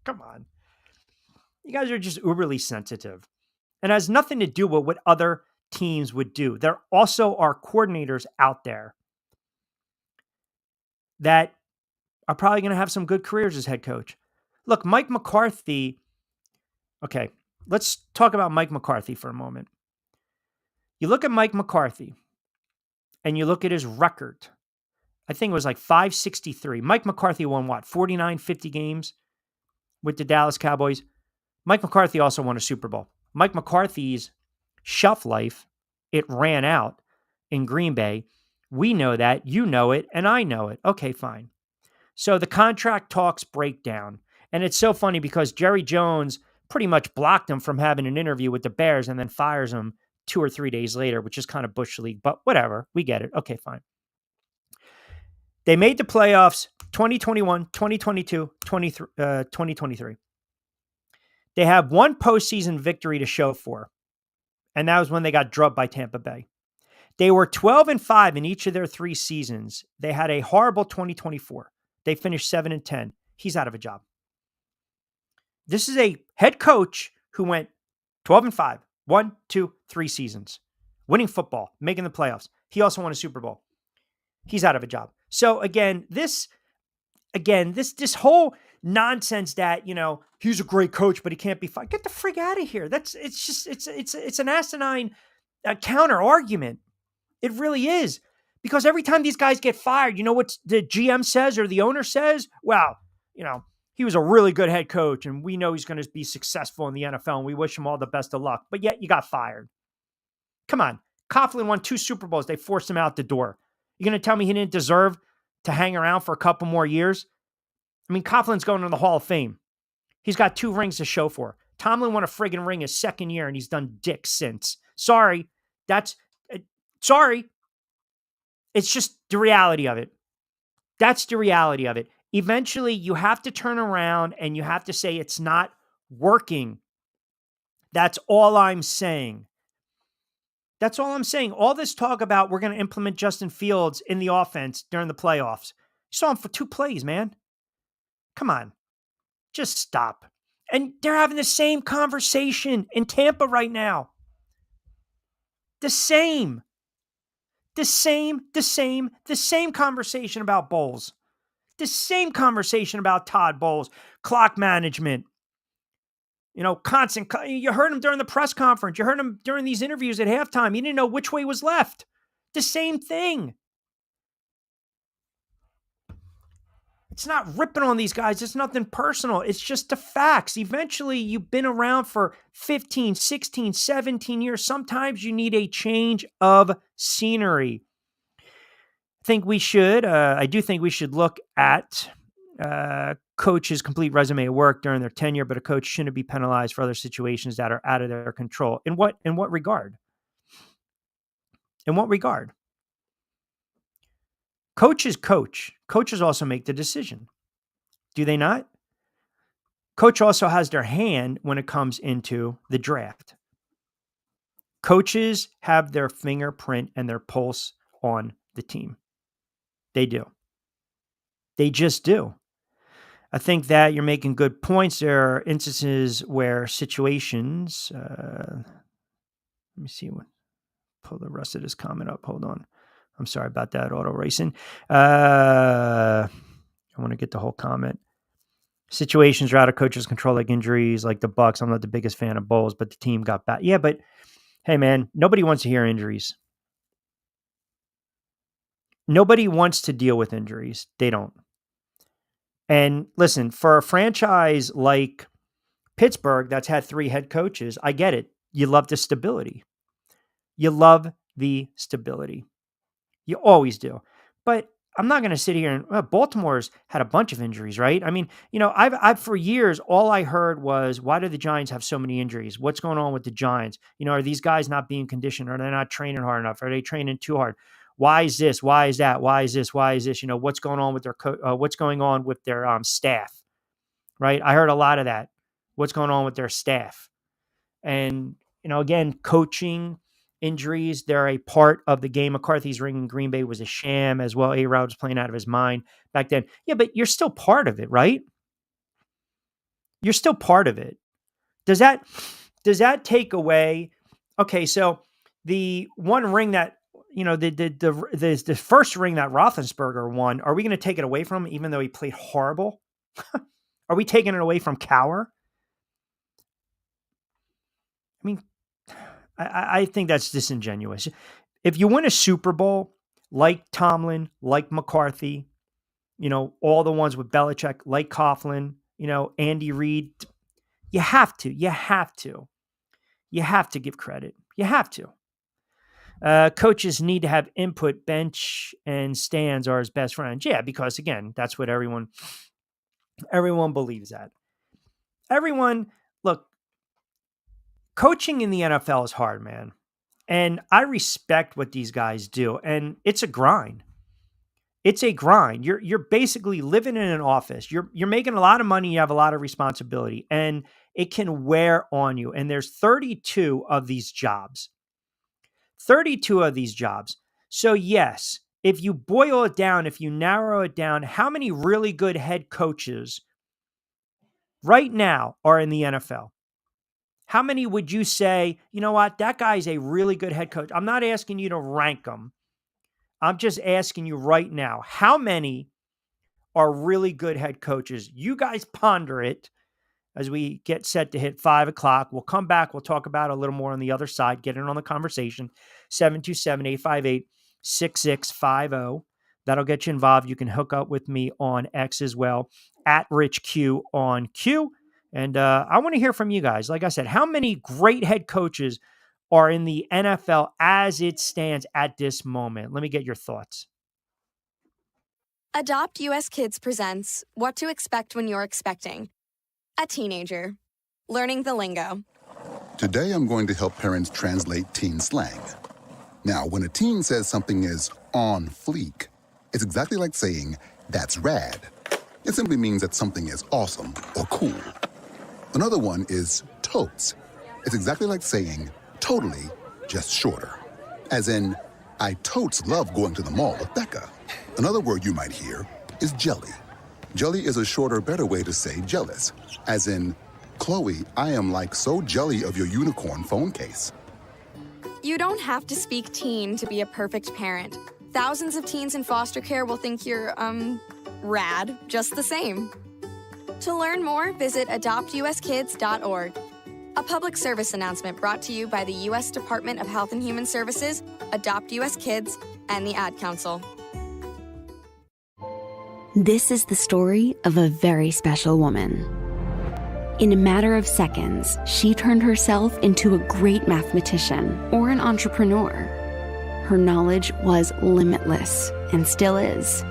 Come on. You guys are just uberly sensitive. And it has nothing to do with what other teams would do. There also are coordinators out there that are probably going to have some good careers as head coach. Look, Mike McCarthy. Okay, let's talk about Mike McCarthy for a moment. You look at Mike McCarthy and you look at his record. I think it was like 563. Mike McCarthy won what? 49, 50 games with the Dallas Cowboys. Mike McCarthy also won a Super Bowl. Mike McCarthy's shelf life, it ran out in Green Bay. We know that. You know it. And I know it. Okay, fine. So the contract talks break down. And it's so funny because Jerry Jones pretty much blocked him from having an interview with the Bears and then fires him 2 or 3 days later, which is kind of Bush League, but whatever. We get it. Okay, fine. They made the playoffs 2021, 2022, 2023. They have one postseason victory to show for, and that was when they got drubbed by Tampa Bay. They were 12-5 in each of their 3 seasons. They had a horrible 2024. They finished 7-10. He's out of a job. This is a head coach who went 12-5, 1, 2, 3 seasons, winning football, making the playoffs. He also won a Super Bowl. He's out of a job. So this whole nonsense that, he's a great coach, but he can't be fired. Get the frig out of here. It's an asinine counter argument. It really is. Because every time these guys get fired, you know what the GM says or the owner says? Well, he was a really good head coach and we know he's going to be successful in the NFL and we wish him all the best of luck. But yet you got fired. Come on. Coughlin won 2 Super Bowls. They forced him out the door. You're going to tell me he didn't deserve to hang around for a couple more years? I mean, Coughlin's going to the Hall of Fame. He's got 2 rings to show for. Tomlin won a friggin' ring his second year, and he's done dick since. Sorry. Sorry. It's just the reality of it. That's the reality of it. Eventually, you have to turn around and you have to say it's not working. That's all I'm saying. That's all I'm saying. All this talk about we're going to implement Justin Fields in the offense during the playoffs. You saw him for 2 plays, man. Come on. Just stop. And they're having the same conversation in Tampa right now. The same conversation about Bowles. The same conversation about Todd Bowles, clock management. Constant. You heard him during the press conference. You heard him during these interviews at halftime. You didn't know which way was left. The same thing. It's not ripping on these guys. It's nothing personal. It's just the facts. Eventually, you've been around for 15, 16, 17 years. Sometimes you need a change of scenery. I do think we should look at coach's complete resume of work during their tenure, but a coach shouldn't be penalized for other situations that are out of their control. In what regard? In what regard? Coaches coach. Coaches also make the decision. Do they not? Coach also has their hand when it comes into the draft. Coaches have their fingerprint and their pulse on the team. They do. They just do. I think that you're making good points. There are instances where situations, let me see pull the rest of this comment up. Hold on. I'm sorry about that, auto racing. I want to get the whole comment. Situations are out of coach's control, like injuries, like the Bucs. I'm not the biggest fan of Bowles, but the team got bad. Yeah, but hey, man, nobody wants to hear injuries. Nobody wants to deal with injuries. They don't. And listen, for a franchise like Pittsburgh that's had 3 head coaches, I get it. You love the stability. You love the stability. You always do. But I'm not going to sit here and Baltimore's had a bunch of injuries, right? I mean, I've for years, all I heard was, why do the Giants have so many injuries? What's going on with the Giants? Are these guys not being conditioned? Are they not training hard enough? Are they training too hard? Why is this? Why is that? Why is this? Why is this? What's going on with what's going on with their staff, right? I heard a lot of that. What's going on with their staff? And, again, coaching injuries, they're a part of the game. McCarthy's ring in Green Bay was a sham as well. A-Rod was playing out of his mind back then. Yeah, but you're still part of it, right? You're still part of it. Does that take away? Okay, so the one ring that, the first ring that Roethlisberger won, are we going to take it away from him even though he played horrible? Are we taking it away from Cowher? I mean, I think that's disingenuous. If you win a Super Bowl, like Tomlin, like McCarthy, all the ones with Belichick, like Coughlin, Andy Reid, you have to give credit. You have to. Coaches need to have input. Bench and stands are his best friends. Yeah, because again, that's what everyone believes that. Look, coaching in the NFL is hard, man. And I respect what these guys do. And it's a grind. It's a grind. You're basically living in an office. You're making a lot of money. You have a lot of responsibility. And it can wear on you. And there's 32 of these jobs. 32 of these jobs. So yes, if you boil it down, if you narrow it down, how many really good head coaches right now are in the NFL? How many would you say, you know what, that guy's a really good head coach? I'm not asking you to rank them. I'm just asking you right now, how many are really good head coaches? You guys ponder it as we get set to hit 5 o'clock. We'll come back. We'll talk about it a little more on the other side. Get in on the conversation. 727-858-6650. That'll get you involved. You can hook up with me on X as well, at RichQ on Q. And I want to hear from you guys. Like I said, how many great head coaches are in the NFL as it stands at this moment? Let me get your thoughts. Adopt US Kids presents What to Expect When You're Expecting. A teenager. Learning the lingo. Today I'm going to help parents translate teen slang. Now, when a teen says something is on fleek, it's exactly like saying, that's rad. It simply means that something is awesome or cool. Another one is totes. It's exactly like saying, totally, just shorter. As in, I totes love going to the mall with Becca. Another word you might hear is jelly. Jelly is a shorter, better way to say jealous. As in, Chloe, I am like so jelly of your unicorn phone case. You don't have to speak teen to be a perfect parent. Thousands of teens in foster care will think you're, rad just the same. To learn more, visit adoptuskids.org. A public service announcement brought to you by the U.S. Department of Health and Human Services, Adopt U.S. Kids, and the Ad Council. This is the story of a very special woman. In a matter of seconds, she turned herself into a great mathematician or an entrepreneur. Her knowledge was limitless and still is.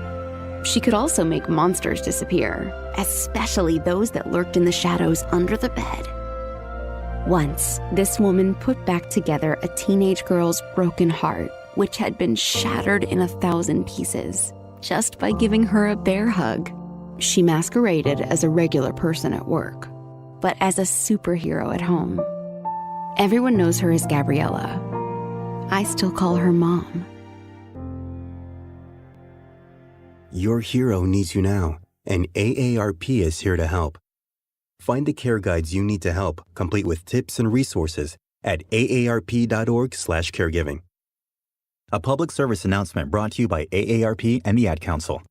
She could also make monsters disappear, especially those that lurked in the shadows under the bed. Once, this woman put back together a teenage girl's broken heart, which had been shattered in 1,000 pieces, just by giving her a bear hug. She masqueraded as a regular person at work, but as a superhero at home. Everyone knows her as Gabriella. I still call her Mom. Your hero needs you now, and AARP is here to help. Find the care guides you need to help, complete with tips and resources at aarp.org/caregiving. A public service announcement brought to you by AARP and the Ad Council.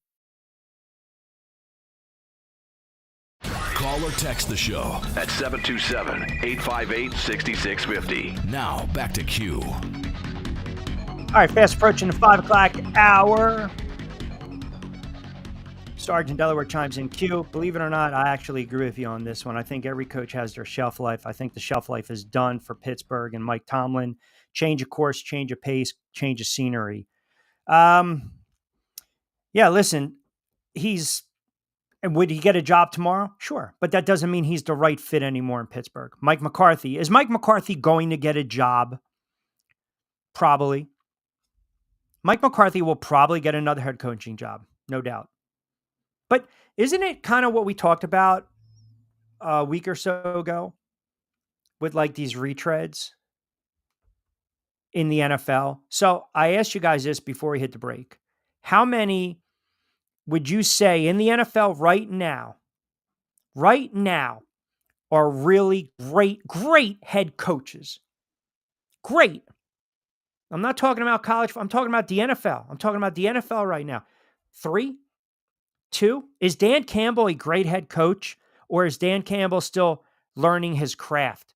Call or text the show at 727-858-6650. Now, back to Q. All right, fast approaching the 5 o'clock hour. Sergeant Delaware chimes in. Q, believe it or not, I actually agree with you on this one. I think every coach has their shelf life. I think the shelf life is done for Pittsburgh and Mike Tomlin. Change of course, change of pace, change of scenery. Yeah, listen, and would he get a job tomorrow? Sure. But that doesn't mean he's the right fit anymore in Pittsburgh. Mike McCarthy. Is Mike McCarthy going to get a job? Probably. Mike McCarthy will probably get another head coaching job, no doubt. But isn't it kind of what we talked about a week or so ago with like these retreads in the NFL? So I asked you guys this before we hit the break. How many would you say in the NFL right now are really great head coaches? Great. I'm not talking about college. I'm talking about the NFL. I'm talking about the NFL right now. 3? 2? Is Dan Campbell a great head coach, or is Dan Campbell still learning his craft?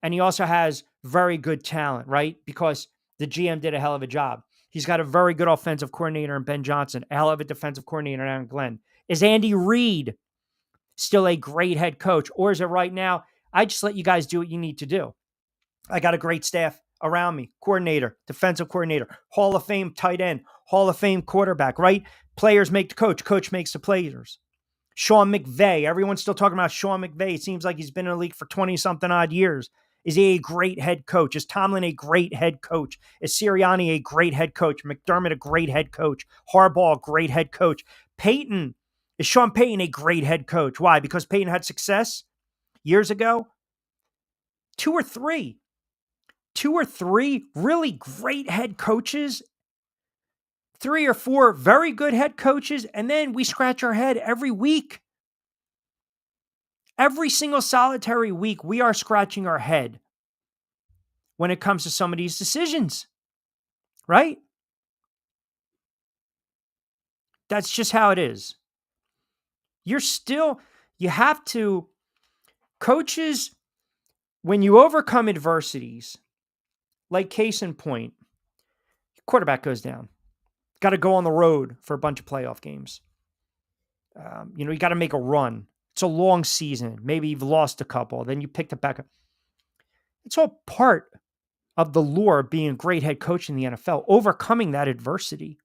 And he also has very good talent, right? Because the GM did a hell of a job. He's got a very good offensive coordinator in Ben Johnson, a hell of a defensive coordinator in Aaron Glenn. Is Andy Reid still a great head coach, or is it right now, I just let you guys do what you need to do? I got a great staff around me, coordinator, defensive coordinator, Hall of Fame tight end, Hall of Fame quarterback, right? Players make the coach makes the players. Sean McVay, everyone's still talking about Sean McVay. It seems like he's been in the league for 20-something odd years. Is he a great head coach? Is Tomlin a great head coach? Is Sirianni a great head coach? McDermott a great head coach? Harbaugh a great head coach? Is Sean Payton a great head coach? Why? Because Payton had success years ago? 2 or 3 really great head coaches, 3 or 4 very good head coaches, and then we scratch our head every week. Every single solitary week, we are scratching our head when it comes to some of these decisions, right? That's just how it is. Coaches, when you overcome adversities, like case in point, quarterback goes down. Got to go on the road for a bunch of playoff games. You got to make a run. It's a long season. Maybe you've lost a couple. Then you picked it back up. It's all part of the lure of being a great head coach in the NFL, overcoming that adversity.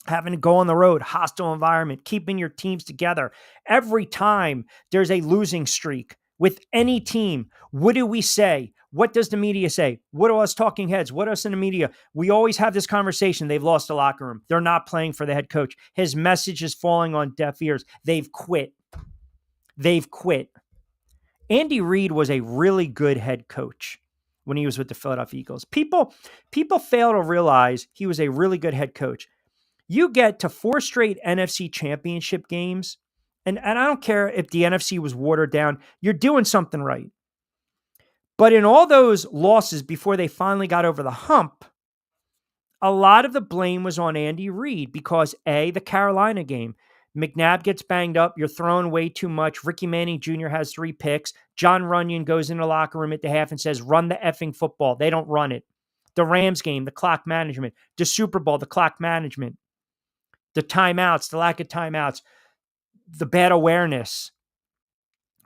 having to go on the road, hostile environment, keeping your teams together. Every time there's a losing streak with any team, what do we say? What does the media say? What are us talking heads? What us in the media? We always have this conversation. They've lost the locker room. They're not playing for the head coach. His message is falling on deaf ears. They've quit. They've quit. Andy Reid was a really good head coach when he was with the Philadelphia Eagles. People fail to realize he was a really good head coach. You get to 4 straight NFC championship games, and I don't care if the NFC was watered down, you're doing something right. But in all those losses before they finally got over the hump, a lot of the blame was on Andy Reid because the Carolina game, McNabb gets banged up. You're throwing way too much. Ricky Manning Jr. has 3 picks. John Runyon goes in the locker room at the half and says, run the effing football. They don't run it. The Rams game, the clock management. The Super Bowl, the clock management. The timeouts, the lack of timeouts. The bad awareness.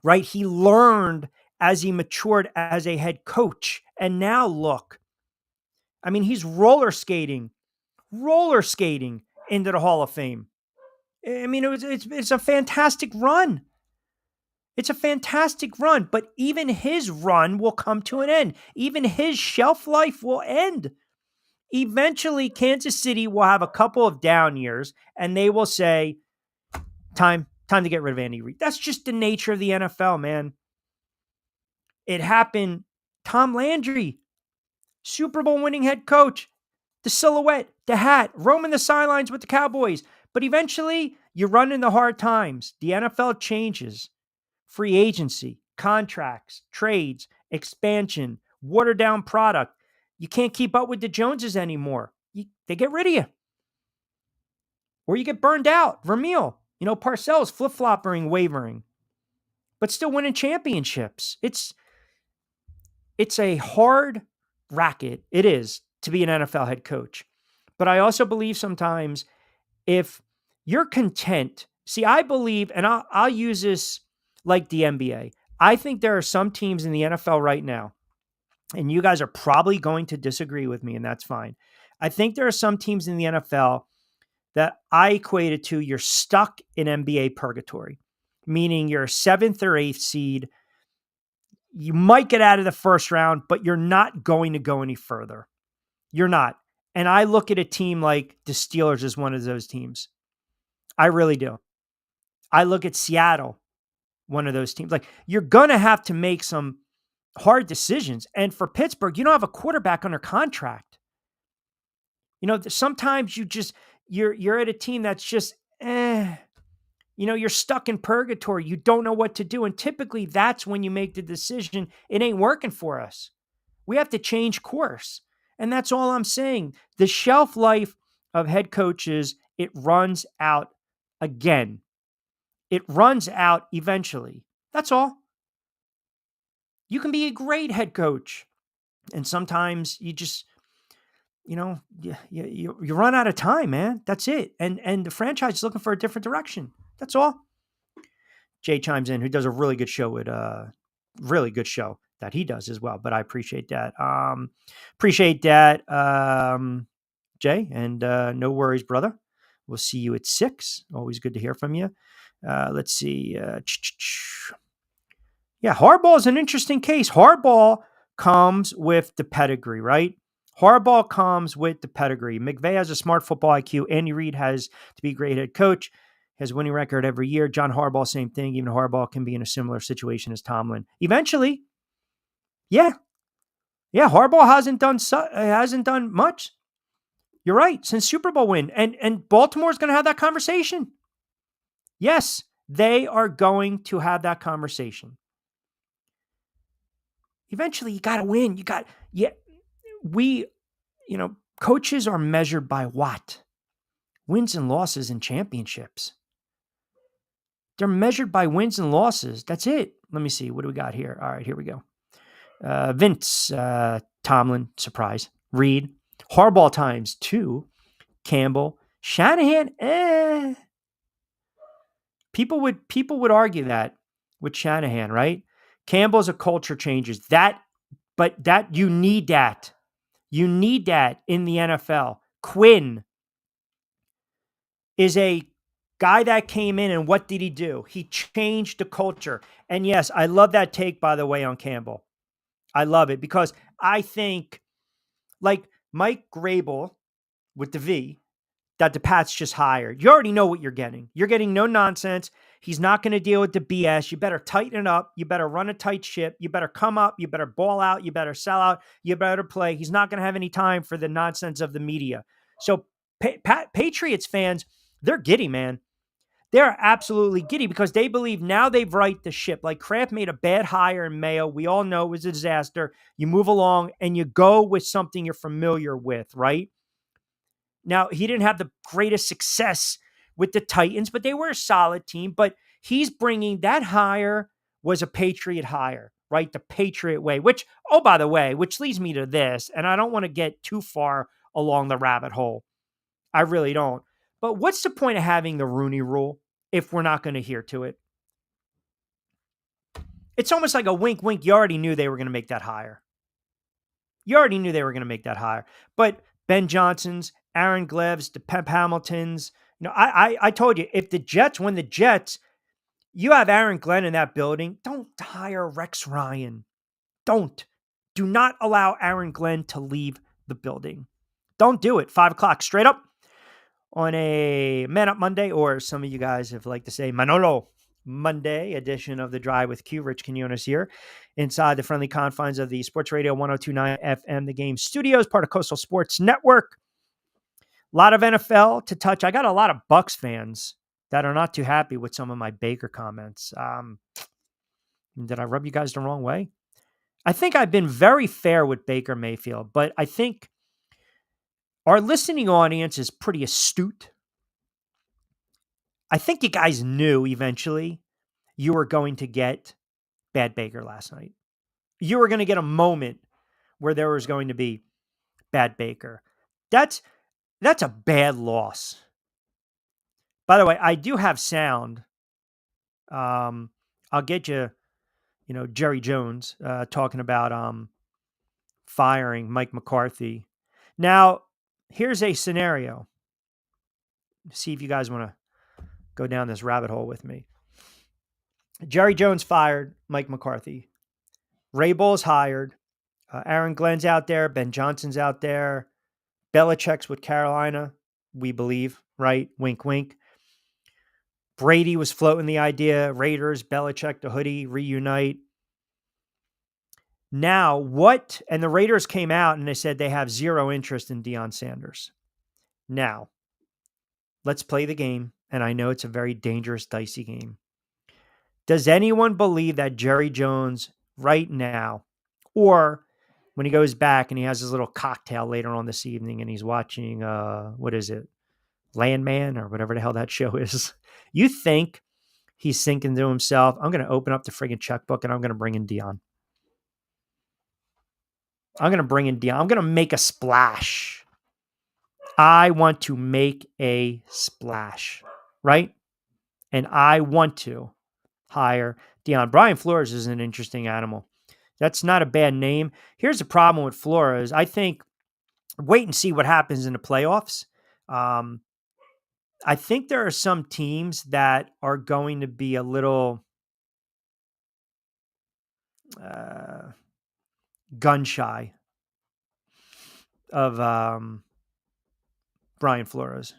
Right? He learned as he matured as a head coach. And now look. I mean, he's roller skating into the Hall of Fame. I mean, it's a fantastic run. It's a fantastic run, but even his run will come to an end. Even his shelf life will end. Eventually, Kansas City will have a couple of down years, and they will say, time to get rid of Andy Reid. That's just the nature of the NFL, man. It happened. Tom Landry, Super Bowl winning head coach, the silhouette, the hat, roaming the sidelines with the Cowboys. But eventually, you run into hard times. The NFL changes. Free agency, contracts, trades, expansion, watered down product. You can't keep up with the Joneses anymore. They get rid of you. Or you get burned out. Vermeil, Parcells, flip-flopping, wavering. But still winning championships. It's a hard racket. It is to be an NFL head coach. But I also believe sometimes if you're content, I believe, and I'll use this like the NBA. I think there are some teams in the NFL right now, and you guys are probably going to disagree with me, and that's fine. I think there are some teams in the NFL that I equated to you're stuck in NBA purgatory, meaning you're a 7th or 8th seed. You might get out of the first round, but you're not going to go any further. You're not. And I look at a team like the Steelers as one of those teams. I really do. I look at Seattle, one of those teams. Like, you're going to have to make some hard decisions. And for Pittsburgh, you don't have a quarterback under contract. Sometimes you're at a team that's just, you're stuck in purgatory. You don't know what to do. And typically that's when you make the decision. It ain't working for us. We have to change course. And that's all I'm saying. The shelf life of head coaches, it runs out again. It runs out eventually. That's all. You can be a great head coach. And sometimes you just, you run out of time, man. That's it. And the franchise is looking for a different direction. That's all. Jay chimes in, who does a really good show really good show that he does as well. But I appreciate that. Jay. And no worries, brother. We'll see you at 6. Always good to hear from you. Let's see. Yeah, Harbaugh is an interesting case. Harbaugh comes with the pedigree, right? Harbaugh comes with the pedigree. McVay has a smart football IQ. Andy Reid has to be a great head coach. Has a winning record every year. John Harbaugh, same thing. Even Harbaugh can be in a similar situation as Tomlin. Eventually, yeah, Harbaugh hasn't done much. You're right, since Super Bowl win. And Baltimore's going to have that conversation. Yes, they are going to have that conversation. Eventually, you got to win. Coaches are measured by what? Wins and losses and championships. They're measured by wins and losses. That's it. Let me see. What do we got here? All right, here we go. Vince, Tomlin, surprise. Reed, Harbaugh times 2. Campbell, Shanahan, People would argue that with Shanahan, right? Campbell's a culture changes. But you need that. You need that in the NFL. Quinn, is a guy that came in, and what did he do? He changed the culture. And yes, I love that take, by the way, on Campbell. I love it because I think, like Mike Grable with the V, that the Pats just hired. You already know what you're getting. You're getting no nonsense. He's not going to deal with the BS. You better tighten it up. You better run a tight ship. You better come up. You better ball out. You better sell out. You better play. He's not going to have any time for the nonsense of the media. So Patriots fans, they're giddy, man. They're absolutely giddy because they believe now they've right the ship. Like Kraft made a bad hire in Mayo. We all know it was a disaster. You move along and you go with something you're familiar with, right? Now, he didn't have the greatest success with the Titans, but they were a solid team. But he's bringing that hire was a Patriot hire, right? The Patriot way, which, oh, by the way, which leads me to this, and I don't want to get too far along the rabbit hole. I really don't. But what's the point of having the Rooney Rule if we're not going to adhere to it? It's almost like a wink, wink. You already knew they were going to make that hire. But Ben Johnson's, Aaron Glev's, the Pep Hamiltons. I told you, if the Jets win the Jets, you have Aaron Glenn in that building. Don't hire Rex Ryan. Don't. Do not allow Aaron Glenn to leave the building. Don't do it. 5 o'clock straight up on a Man Up Monday, or some of you guys have liked to say Manolo Monday edition of the Drive with Q. Rich Quinones here inside the friendly confines of the Sports Radio 102.9 FM, The Game Studios, part of Coastal Sports Network. A lot of NFL to touch. I got a lot of Bucs fans that are not too happy with some of my Baker comments. Did I rub you guys the wrong way? I think I've been very fair with Baker Mayfield, but I think our listening audience is pretty astute. I think you guys knew eventually you were going to get bad Baker last night. You were going to get a moment where there was going to be bad Baker. That's a bad loss. By the way, I do have sound. I'll get you, Jerry Jones talking about firing Mike McCarthy. Now, here's a scenario. See if you guys want to go down this rabbit hole with me. Jerry Jones fired Mike McCarthy. Ray Ball's hired. Aaron Glenn's out there. Ben Johnson's out there. Belichick's with Carolina, we believe, right? Wink, wink. Brady was floating the idea. Raiders, Belichick, the hoodie, reunite. Now, what? And the Raiders came out and they said they have zero interest in Deion Sanders. Now, let's play the game. And I know it's a very dangerous, dicey game. Does anyone believe that Jerry Jones right now, or when he goes back and he has his little cocktail later on this evening and he's watching, what is it? Landman or whatever the hell that show is. You think he's thinking to himself, I'm going to open up the friggin' checkbook and I'm going to bring in Deion. I'm going to make a splash. I want to make a splash, right? And I want to hire Deion. Brian Flores is an interesting animal. That's not a bad name. Here's the problem with Flores. I think wait and see what happens in the playoffs. I think there are some teams that are going to be a little gun shy of Brian Flores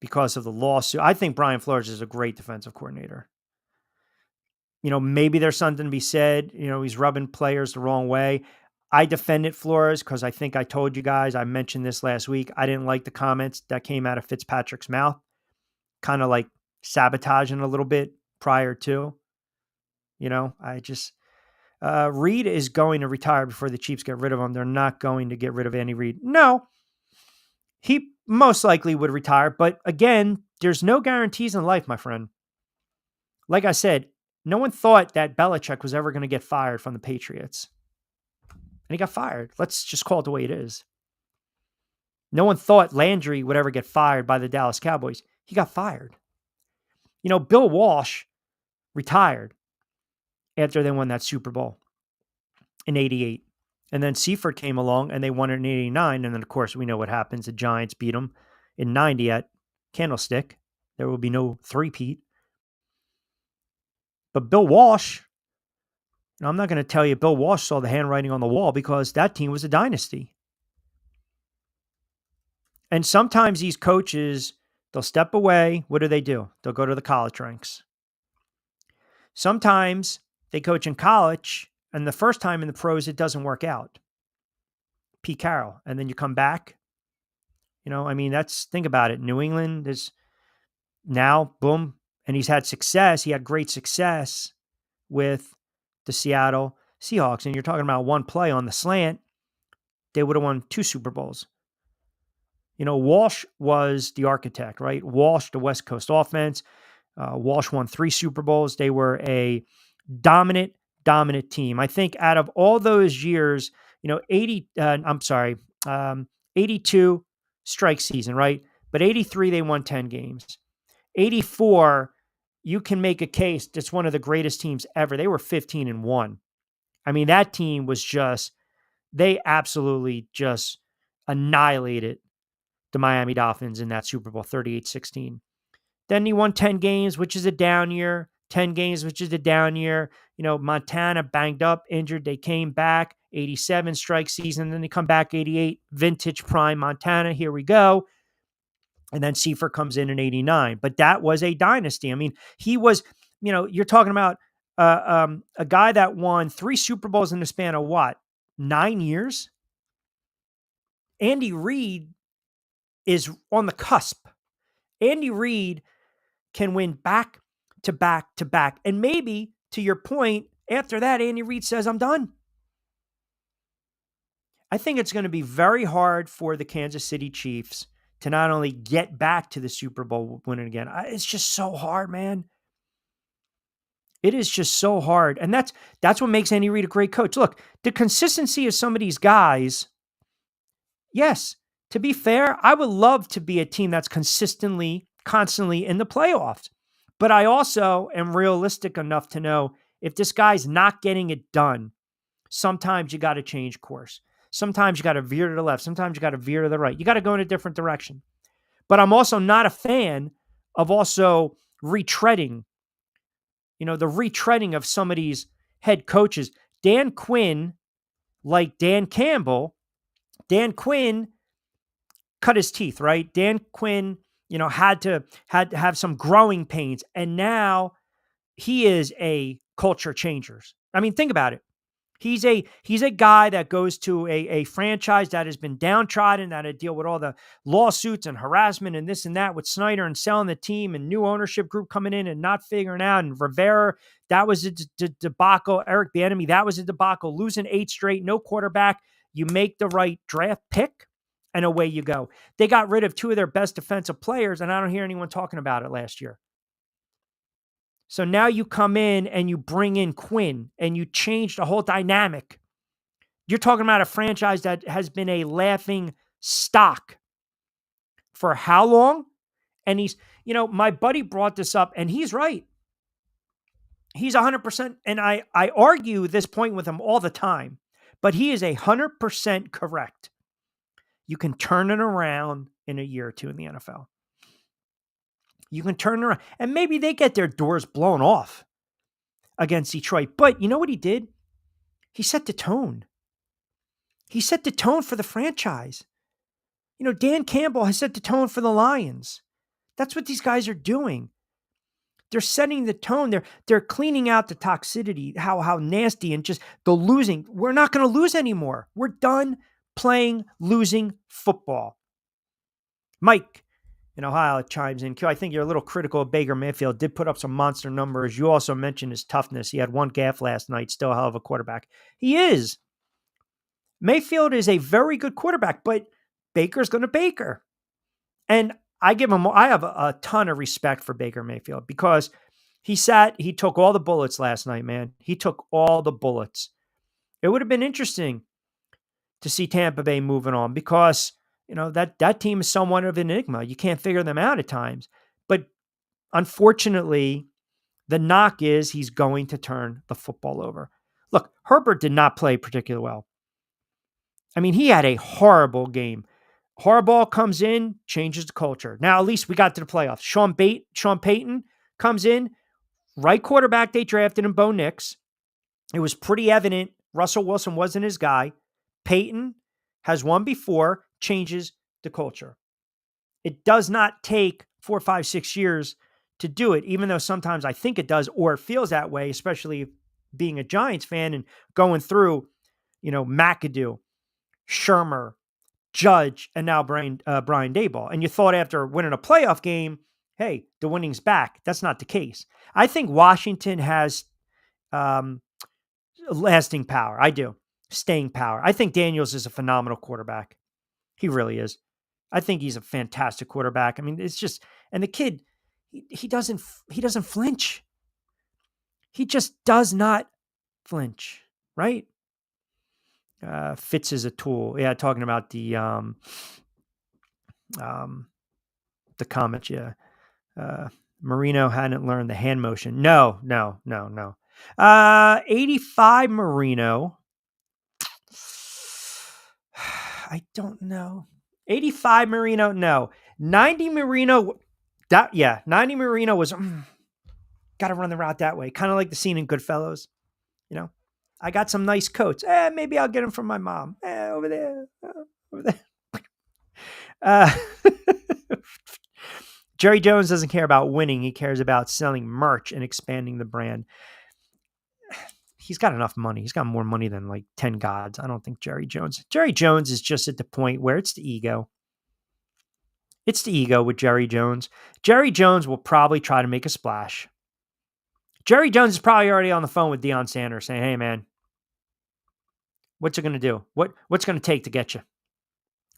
because of the lawsuit. I think Brian Flores is a great defensive coordinator. Maybe there's something to be said. He's rubbing players the wrong way. I defended Flores because I think I told you guys, I mentioned this last week. I didn't like the comments that came out of Fitzpatrick's mouth, kind of like sabotaging a little bit prior to, Reed is going to retire before the Chiefs get rid of him. They're not going to get rid of Andy Reid. No, he most likely would retire. But again, there's no guarantees in life, my friend. Like I said, no one thought that Belichick was ever going to get fired from the Patriots. And he got fired. Let's just call it the way it is. No one thought Landry would ever get fired by the Dallas Cowboys. He got fired. Bill Walsh retired after they won that Super Bowl in 88. And then Seifert came along and they won it in 89. And then, of course, we know what happens. The Giants beat them in 90 at Candlestick. There will be no three-peat. But Bill Walsh, and I'm not going to tell you Bill Walsh saw the handwriting on the wall because that team was a dynasty. And sometimes these coaches, they'll step away. What do? They'll go to the college ranks. Sometimes they coach in college, and the first time in the pros, it doesn't work out. Pete Carroll. And then you come back. Think about it. New England is now, boom, and he's had success. He had great success with the Seattle Seahawks. And you're talking about one play on the slant. They would have won 2 Super Bowls. Walsh was the architect, right? Walsh, the West Coast offense. Walsh won 3 Super Bowls. They were a dominant team. I think out of all those years, 82 strike season, right? But 83, they won 10 games. 84, you can make a case it's one of the greatest teams ever. They were 15-1. I mean, that team was they absolutely just annihilated the Miami Dolphins in that Super Bowl, 38-16. Then he won 10 games, which is a down year. 10 games, which is a down year. Montana banged up, injured. They came back. 87 strike season. Then they come back 88. Vintage prime Montana. Here we go. And then Seifert comes in 89. But that was a dynasty. I mean, he was, you're talking about a guy that won 3 Super Bowls in the span of what? 9 years? Andy Reid is on the cusp. Andy Reid can win back to back to back. And maybe, to your point, after that, Andy Reid says, I'm done. I think it's going to be very hard for the Kansas City Chiefs to not only get back to the Super Bowl winning again. It's just so hard, man. It is just so hard. And that's what makes Andy Reid a great coach. Look, the consistency of some of these guys, yes, to be fair, I would love to be a team that's constantly in the playoffs. But I also am realistic enough to know if this guy's not getting it done, sometimes you got to change course. Sometimes you got to veer to the left. Sometimes you got to veer to the right. You got to go in a different direction. But I'm also not a fan of also retreading, the retreading of some of these head coaches. Dan Quinn, like Dan Campbell, Dan Quinn cut his teeth, right? Dan Quinn, had to have some growing pains. And now he is a culture changer. I mean, think about it. He's a guy that goes to a franchise that has been downtrodden, that had to deal with all the lawsuits and harassment and this and that with Snyder and selling the team and new ownership group coming in and not figuring out. And Rivera, that was a debacle. Eric Bieniemy, that was a debacle. Losing 8 straight, no quarterback. You make the right draft pick, and away you go. They got rid of 2 of their best defensive players, and I don't hear anyone talking about it last year. So now you come in and you bring in Quinn and you change the whole dynamic. You're talking about a franchise that has been a laughing stock for how long? And he's, my buddy brought this up and he's right. He's 100%. And I argue this point with him all the time, but he is 100% correct. You can turn it around in a year or 2 in the NFL. You can turn around and maybe they get their doors blown off against Detroit. But you know what he did? He set the tone. He set the tone for the franchise. Dan Campbell has set the tone for the Lions. That's what these guys are doing. They're setting the tone. They're cleaning out the toxicity, how nasty and just the losing. We're not going to lose anymore. We're done playing losing football. Mike in Ohio chimes in. Q, I think you're a little critical of Baker Mayfield. Did put up some monster numbers. You also mentioned his toughness. He had 1 gaffe last night. Still a hell of a quarterback. He is. Mayfield is a very good quarterback, but Baker's going to Baker. And I have a ton of respect for Baker Mayfield because he took all the bullets last night, man. He took all the bullets. It would have been interesting to see Tampa Bay moving on because that team is somewhat of an enigma. You can't figure them out at times. But unfortunately, the knock is he's going to turn the football over. Look, Herbert did not play particularly well. I mean, he had a horrible game. Harbaugh comes in, changes the culture. Now, at least we got to the playoffs. Sean Payton comes in, right quarterback they drafted in Bo Nix. It was pretty evident Russell Wilson wasn't his guy. Payton has won before, changes the culture. It does not take 4, 5, 6 years to do it, even though sometimes I think it does, or it feels that way, especially being a Giants fan and going through, McAdoo, Shermer, Judge, and now Brian Daboll. And you thought after winning a playoff game, hey, the winning's back. That's not the case. I think Washington has lasting power. I do. Staying power. I think Daniels is a phenomenal quarterback. He really is. I think he's a fantastic quarterback. I mean, it's just, and the kid, he doesn't flinch. He just does not flinch, right? Fitz is a tool. Yeah, talking about the comments. Yeah, Marino hadn't learned the hand motion. No. 85 Marino. I don't know. 85 Marino. No. 90 Marino. 90 Marino was. Got to run the route that way. Kind of like the scene in Goodfellas. I got some nice coats. Maybe I'll get them from my mom. Over there. Jerry Jones doesn't care about winning. He cares about selling merch and expanding the brand. He's got enough money. He's got more money than like 10 gods. I don't think Jerry Jones is just at the point where it's the ego. It's the ego with Jerry Jones. Jerry Jones will probably try to make a splash. Jerry Jones is probably already on the phone with Deion Sanders saying, hey, man, what's it going to do? What's going to take to get you?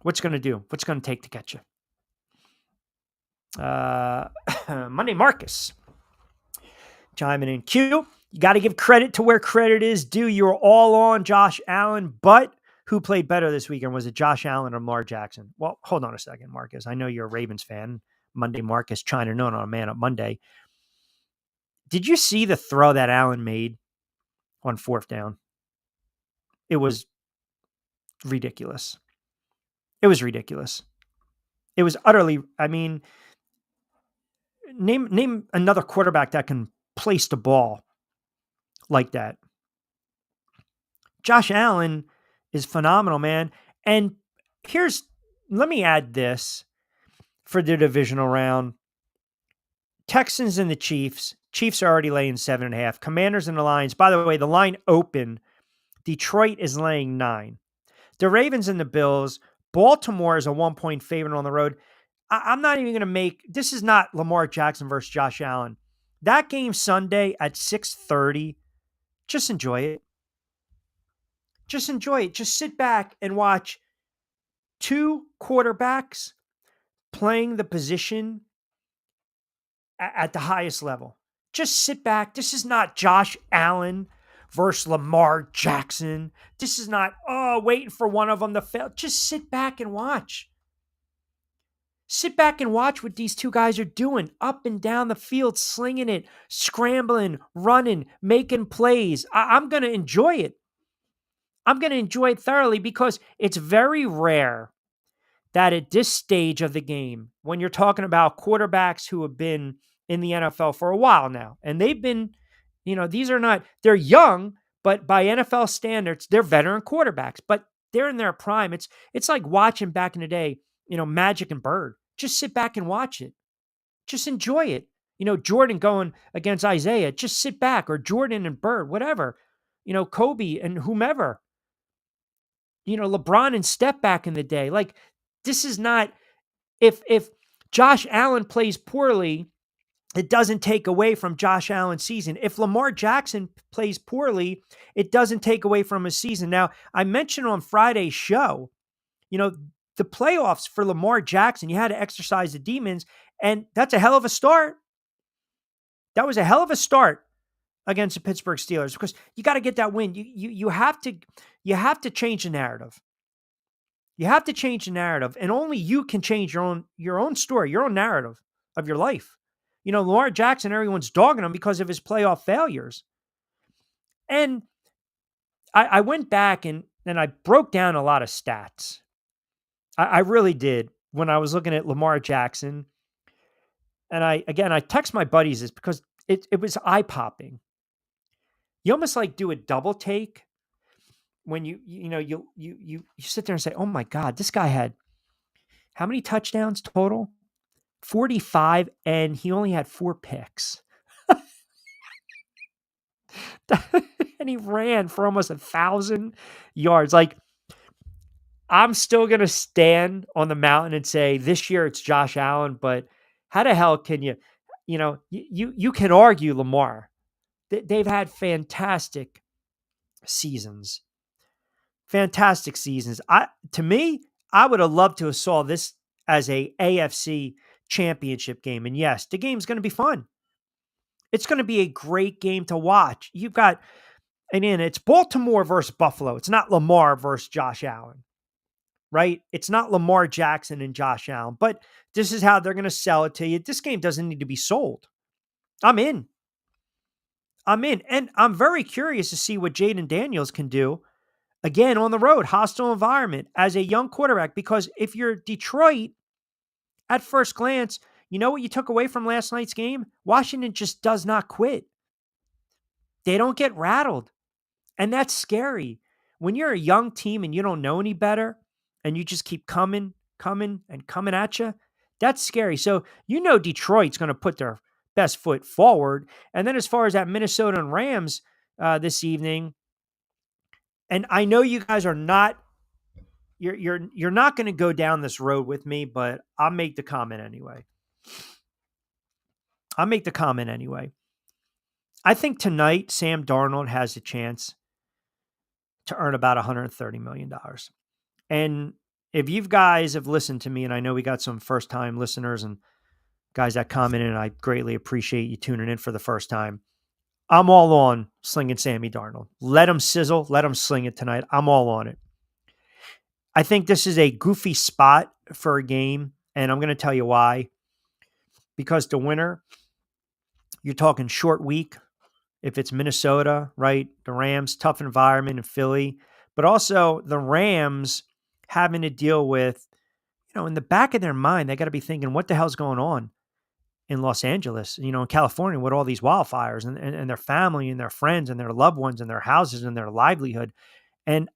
What's going to do? What's going to take to get you? Monday Marcus chiming in. Q, you got to give credit to where credit is due. You were all on Josh Allen, but who played better this weekend? Was it Josh Allen or Lamar Jackson? Well, hold on a second, Marcus. I know you're a Ravens fan. Monday Marcus chiming in on a Man Up Monday. Did you see the throw that Allen made on 4th down? It was ridiculous. It was ridiculous. It was utterly, name another quarterback that can place the ball like that. Josh Allen is phenomenal, man. And let me add this for the divisional round. Texans and the Chiefs. Chiefs are already laying 7.5. Commanders and the Lions. By the way, the line open. Detroit is laying 9. The Ravens and the Bills. Baltimore is a 1-point favorite on the road. I'm not even going to make... This is not Lamar Jackson versus Josh Allen. That game Sunday at 6:30, just enjoy it. Just enjoy it. Just sit back and watch 2 quarterbacks playing the position at the highest level. Just sit back. This is not Josh Allen versus Lamar Jackson. This is not, waiting for one of them to fail. Just sit back and watch. Sit back and watch what these 2 guys are doing. Up and down the field, slinging it, scrambling, running, making plays. I'm going to enjoy it. I'm going to enjoy it thoroughly because it's very rare that at this stage of the game, when you're talking about quarterbacks who have been in the NFL for a while now, and they've been, they're young, but by NFL standards, they're veteran quarterbacks, but they're in their prime. It's like watching back in the day, Magic and Bird. Just sit back and watch it. Just enjoy it. Jordan going against Isaiah, just sit back, or Jordan and Bird, whatever. Kobe and whomever. LeBron and Steph back in the day. Like, this is not, if Josh Allen plays poorly, it doesn't take away from Josh Allen's season. If Lamar Jackson plays poorly, it doesn't take away from his season. Now, I mentioned on Friday's show, the playoffs for Lamar Jackson, you had to exercise the demons, and that's a hell of a start. That was a hell of a start against the Pittsburgh Steelers because you got to get that win. You have to change the narrative. You have to change the narrative, and only you can change your own story, your own narrative of your life. Lamar Jackson, everyone's dogging him because of his playoff failures. And I went back and I broke down a lot of stats. I really did when I was looking at Lamar Jackson. And I text my buddies this because it was eye popping. You almost like do a double take when you sit there and say, "Oh my God, this guy had how many touchdowns total? 45, and he only had 4 picks." And he ran for almost 1,000 yards. Like, I'm still going to stand on the mountain and say this year it's Josh Allen, but how the hell can you can argue Lamar. They've had fantastic seasons. Fantastic seasons. To me, I would have loved to have saw this as a AFC championship game. And yes, the game's going to be fun. It's going to be a great game to watch. You've got, and then it's Baltimore versus Buffalo. It's not Lamar versus Josh Allen, right? It's not Lamar Jackson and Josh Allen, but this is how they're going to sell it to you. This game doesn't need to be sold. I'm in. And I'm very curious to see what Jaden Daniels can do again on the road, hostile environment as a young quarterback, because if you're Detroit at first glance, you know what you took away from last night's game? Washington just does not quit. They don't get rattled. And that's scary. When you're a young team and you don't know any better and you just keep coming at you, that's scary. So, Detroit's going to put their best foot forward. And then as far as that Minnesota and Rams this evening, and I know you guys are not, you're not going to go down this road with me, but I'll make the comment anyway. I think tonight Sam Darnold has a chance to earn about $130 million. And if you guys have listened to me, and I know we got some first-time listeners and guys that commented, and I greatly appreciate you tuning in for the first time. I'm all on slinging Sammy Darnold. Let him sizzle. Let him sling it tonight. I'm all on it. I think this is a goofy spot for a game, and I'm going to tell you why. Because the winner, you're talking short week. If it's Minnesota, right? The Rams, tough environment in Philly. But also the Rams having to deal with, in the back of their mind, they got to be thinking, what the hell's going on in Los Angeles, in California with all these wildfires and their family and their friends and their loved ones and their houses and their livelihood. And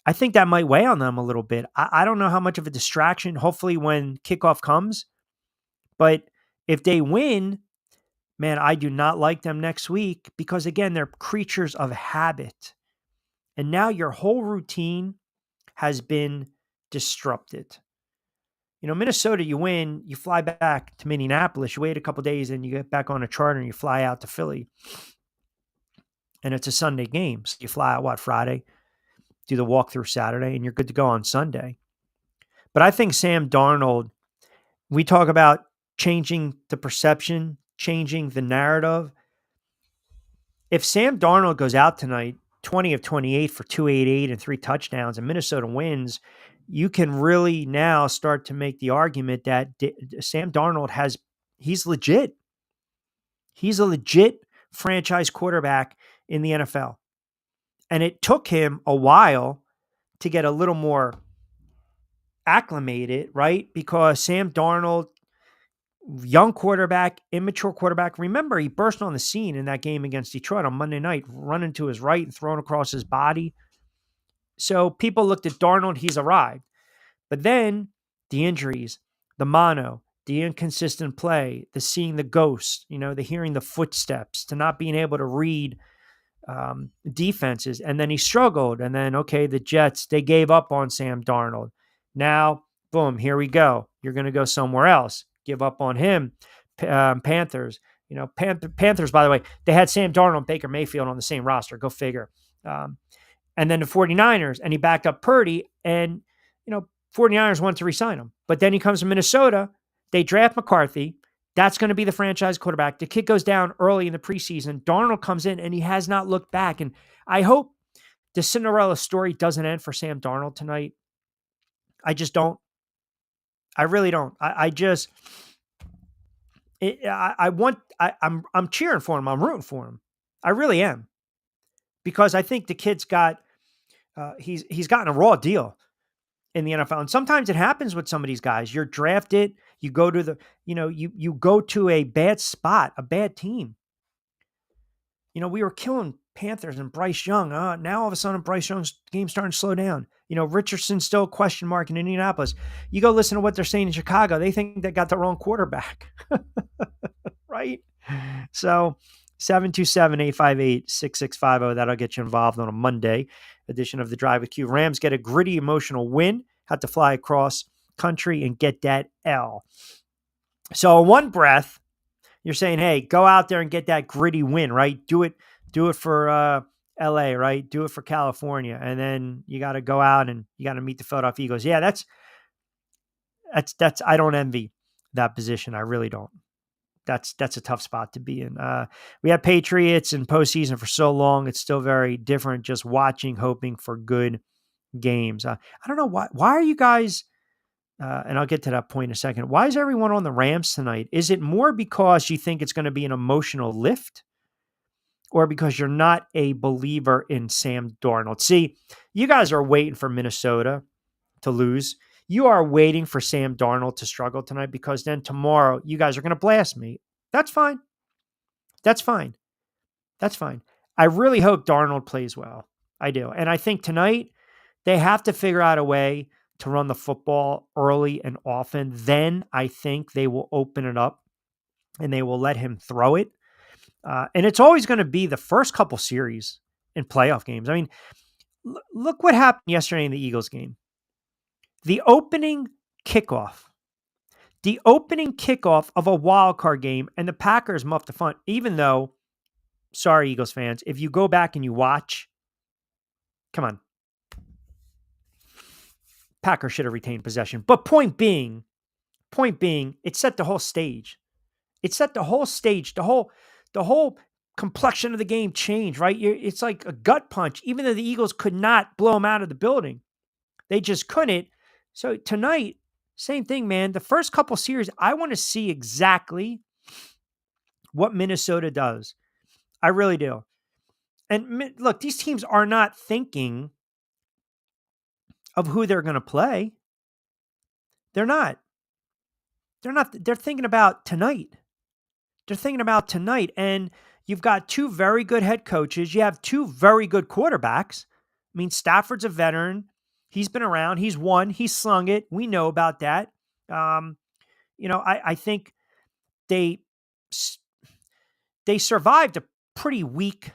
I think that might weigh on them a little bit. I don't know how much of a distraction, hopefully when kickoff comes, but if they win, man, I do not like them next week because, again, they're creatures of habit. And now your whole routine has been disrupted. Minnesota, you win, you fly back to Minneapolis, you wait a couple of days, and you get back on a charter and you fly out to Philly. And it's a Sunday game. So you fly out, Friday, do the walkthrough Saturday, and you're good to go on Sunday. But I think Sam Darnold, we talk about changing the perception, changing the narrative. If Sam Darnold goes out tonight, 20 of 28 for 288 and 3 touchdowns, and Minnesota wins, you can really now start to make the argument that Sam Darnold he's legit. He's a legit franchise quarterback in the NFL. And it took him a while to get a little more acclimated, right? Because Sam Darnold, young quarterback, immature quarterback. Remember, he burst on the scene in that game against Detroit on Monday night, running to his right and throwing across his body. So people looked at Darnold, he's arrived. But then the injuries, the mono, the inconsistent play, the seeing the ghosts, the hearing the footsteps, to not being able to read defenses. And then he struggled. And then, the Jets, they gave up on Sam Darnold. Now, boom, here we go. You're going to go somewhere else. Give up on him. Panthers, Panthers, by the way, they had Sam Darnold and Baker Mayfield on the same roster. Go figure. And then the 49ers, and he backed up Purdy, and, 49ers wanted to re-sign him. But then he comes to Minnesota. They draft McCarthy. That's going to be the franchise quarterback. The kid goes down early in the preseason. Darnold comes in, and he has not looked back. And I hope the Cinderella story doesn't end for Sam Darnold tonight. I just don't. I really don't. I'm cheering for him. I'm rooting for him. I really am, because I think the kid's got he's gotten a raw deal. in the NFL. And sometimes it happens with some of these guys. You're drafted, you go to the, you go to a bad spot, a bad team. We were killing Panthers and Bryce Young. Now all of a sudden Bryce Young's game's starting to slow down. Richardson's still a question mark in Indianapolis. You go listen to what they're saying in Chicago. They think they got the wrong quarterback. Right? So 727-858-6650. That'll get you involved on a Monday edition of the Drive with Q. Rams get a gritty, emotional win. Had to fly across country and get that L. So in one breath, you're saying, hey, go out there and get that gritty win, right? Do it for LA, right? Do it for California. And then you got to go out and you got to meet the Philadelphia Eagles. Yeah, that's I don't envy that position. I really don't. That's a tough spot to be in. We had Patriots in postseason for so long. It's still very different just watching, hoping for good games. I don't know why are you guys, and I'll get to that point in a second. Why is everyone on the Rams tonight? Is it more because you think it's going to be an emotional lift or because you're not a believer in Sam Darnold? See, you guys are waiting for Minnesota to lose. You are waiting for Sam Darnold to struggle tonight because then tomorrow you guys are going to blast me. That's fine. That's fine. That's fine. I really hope Darnold plays well. I do. And I think tonight they have to figure out a way to run the football early and often. Then I think they will open it up and they will let him throw it. And it's always going to be the first couple series in playoff games. I mean, look what happened yesterday in the Eagles game. The opening kickoff of a wild card game, and the Packers muffed the punt, even though, sorry, Eagles fans, if you go back and you watch, come on. Packers should have retained possession. But point being, it set the whole stage. It set the whole stage, the whole complexion of the game changed, right? It's like a gut punch, even though the Eagles could not blow them out of the building. They just couldn't. So tonight, same thing, man. The first couple series, I want to see exactly what Minnesota does. I really do. And look, these teams are not thinking of who they're going to play. They're not. They're thinking about tonight. And you've got two very good head coaches. You have two very good quarterbacks. I mean, Stafford's a veteran. He's been around. He's won. He's slung it. We know about that. I think they survived a pretty weak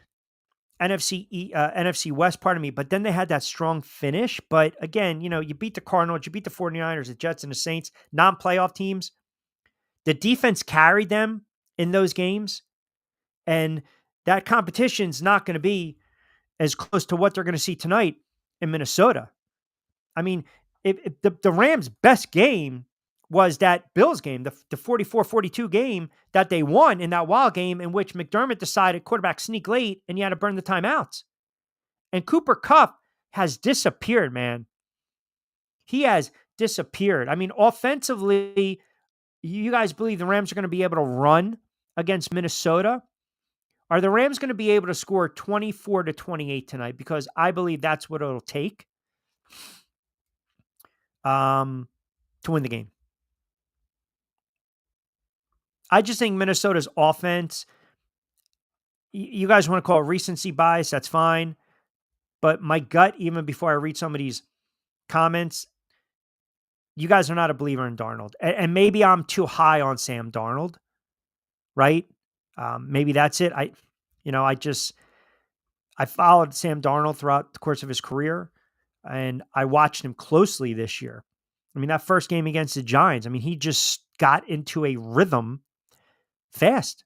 NFC West, but then they had that strong finish. But again, you beat the Cardinals, you beat the 49ers, the Jets, and the Saints, non-playoff teams. The defense carried them in those games. And that competition's not going to be as close to what they're going to see tonight in Minnesota. I mean, if the Rams' best game was that Bills game, the 44-42 game that they won in that wild game in which McDermott decided quarterback sneak late and you had to burn the timeouts. And Cooper Kupp has disappeared, man. He has disappeared. I mean, offensively, you guys believe the Rams are going to be able to run against Minnesota? Are the Rams going to be able to score 24-28 tonight? Because I believe that's what it'll take to win the game. I just think Minnesota's offense, you guys want to call it recency bias, that's fine. But my gut, even before I read some of these comments, you guys are not a believer in Darnold. And maybe I'm too high on Sam Darnold, right? Maybe that's it. I followed Sam Darnold throughout the course of his career, and I watched him closely this year. I mean, that first game against the Giants, I mean, he just got into a rhythm fast.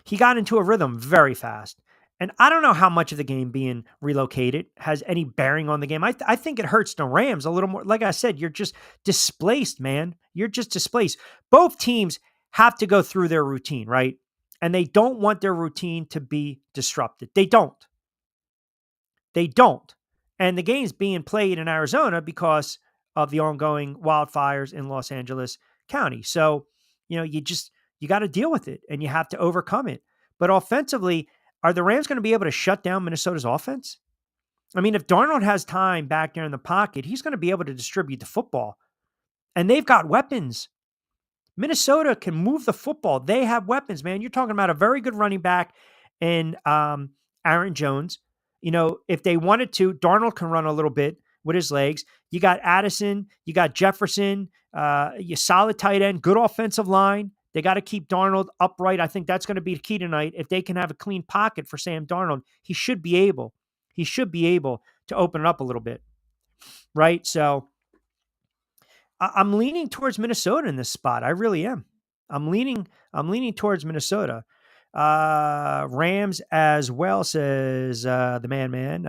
He got into a rhythm very fast. And I don't know how much of the game being relocated has any bearing on the game. I think it hurts the Rams a little more. Like I said, you're just displaced, man. You're just displaced. Both teams have to go through their routine, right? And they don't want their routine to be disrupted. They don't. And the game's being played in Arizona because of the ongoing wildfires in Los Angeles County. So, you got to deal with it and you have to overcome it. But offensively, are the Rams going to be able to shut down Minnesota's offense? I mean, if Darnold has time back there in the pocket, he's going to be able to distribute the football. And they've got weapons. Minnesota can move the football. They have weapons, man. You're talking about a very good running back in Aaron Jones. You know, if they wanted to, Darnold can run a little bit with his legs. You got Addison, you got Jefferson, you solid tight end, good offensive line. They got to keep Darnold upright. I think that's going to be the key tonight. If they can have a clean pocket for Sam Darnold, he should be able to open it up a little bit, right? So I'm leaning towards Minnesota in this spot. I really am. I'm leaning towards Minnesota. Rams as well, says the man.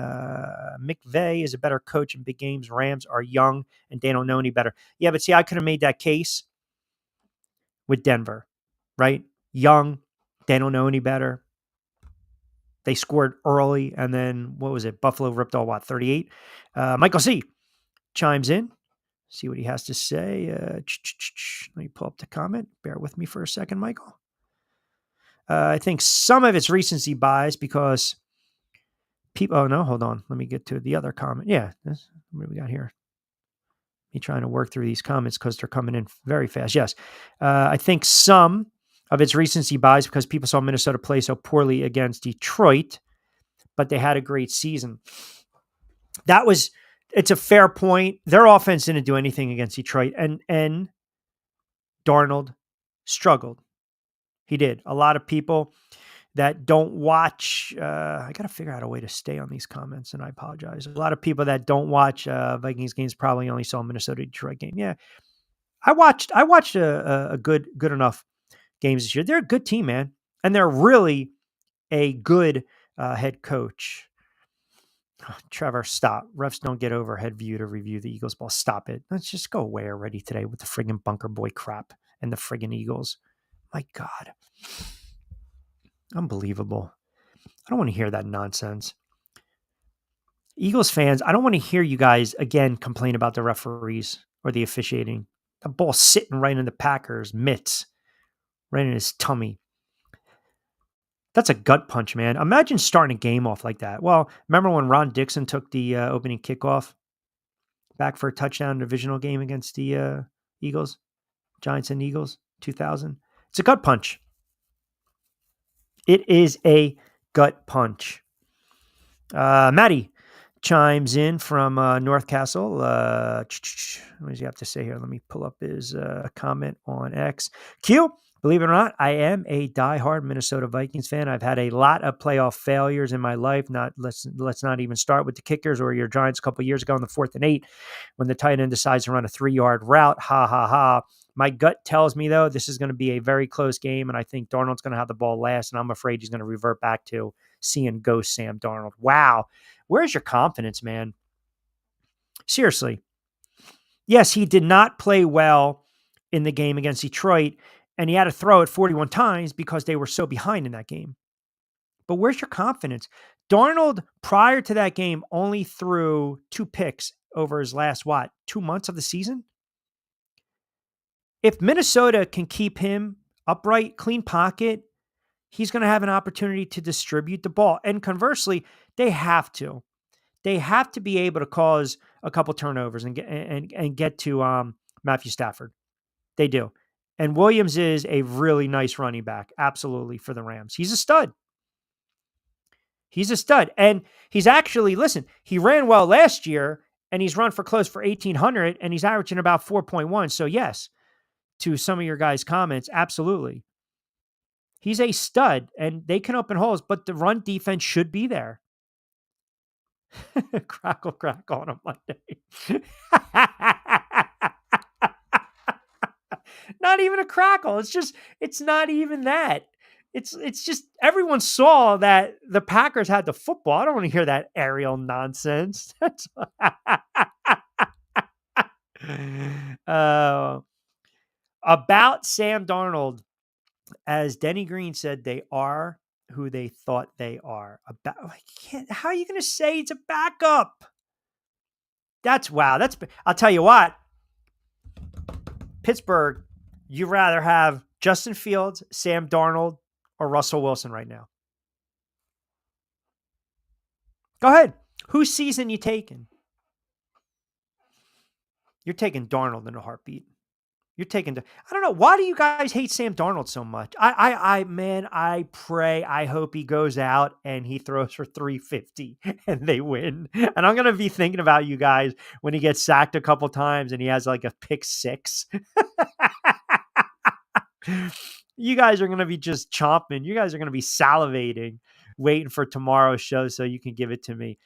McVay is a better coach in big games. Rams are young and they don't know any better. Yeah, but see, I could have made that case with Denver, right? Young, they don't know any better. They scored early, and then what was it? Buffalo ripped all 38. Michael C. chimes in. See what he has to say. Let me pull up the comment. Bear with me for a second, Michael. I think some of it's recency bias because people. Oh no, hold on. Let me get to the other comment. Yeah, what do we got here? Me trying to work through these comments because they're coming in very fast. Yes, I think some of it's recency bias because people saw Minnesota play so poorly against Detroit, but they had a great season. It's a fair point. Their offense didn't do anything against Detroit, and Darnold struggled. He did. A lot of people that don't watch, I got to figure out a way to stay on these comments, and I apologize. A lot of people that don't watch Vikings games probably only saw Minnesota-Detroit game. Yeah, I watched a good enough games this year. They're a good team, man, and they're really a good head coach. Oh, Trevor, stop. Refs don't get overhead view to review the Eagles ball. Stop it. Let's just go away already today with the friggin' bunker boy crap and the friggin' Eagles. My God. Unbelievable. I don't want to hear that nonsense. Eagles fans, I don't want to hear you guys again complain about the referees or the officiating. The ball sitting right in the Packers' mitts, right in his tummy. That's a gut punch, man. Imagine starting a game off like that. Well, remember when Ron Dixon took the opening kickoff back for a touchdown divisional game against the Eagles, Giants and Eagles, 2000? It's a gut punch. It is a gut punch. Maddie chimes in from North Castle. What does he have to say here? Let me pull up his comment on X. Q, believe it or not, I am a diehard Minnesota Vikings fan. I've had a lot of playoff failures in my life. Let's not even start with the kickers or your Giants a couple years ago in the 4th and 8 when the tight end decides to run a 3-yard route. Ha, ha, ha. My gut tells me, though, this is going to be a very close game, and I think Darnold's going to have the ball last, and I'm afraid he's going to revert back to seeing ghost Sam Darnold. Wow. Where's your confidence, man? Seriously. Yes, he did not play well in the game against Detroit, and he had to throw it 41 times because they were so behind in that game. But where's your confidence? Darnold, prior to that game, only threw 2 picks over his last, 2 months of the season? If Minnesota can keep him upright, clean pocket, he's going to have an opportunity to distribute the ball. And conversely, they have to. They have to be able to cause a couple turnovers and get to Matthew Stafford. They do. And Williams is a really nice running back, absolutely, for the Rams. He's a stud. He's a stud. And he's actually, listen, he ran well last year, and he's run for close for 1,800, and he's averaging about 4.1. So, yes, to some of your guys' comments, absolutely. He's a stud, and they can open holes, but the run defense should be there. Crackle on a Monday. Not even a crackle. It's not even that. It's just everyone saw that the Packers had the football. I don't want to hear that aerial nonsense. About Sam Darnold, as Denny Green said, they are who they thought they are. How are you going to say it's a backup? I'll tell you what. Pittsburgh, you'd rather have Justin Fields, Sam Darnold, or Russell Wilson right now. Go ahead. Whose season you taking? You're taking Darnold in a heartbeat. You're taking. I don't know. Why do you guys hate Sam Darnold so much? Man, I pray. I hope he goes out and he throws for 350 and they win. And I'm gonna be thinking about you guys when he gets sacked a couple times and he has like a pick six. You guys are gonna be just chomping. You guys are gonna be salivating, waiting for tomorrow's show so you can give it to me.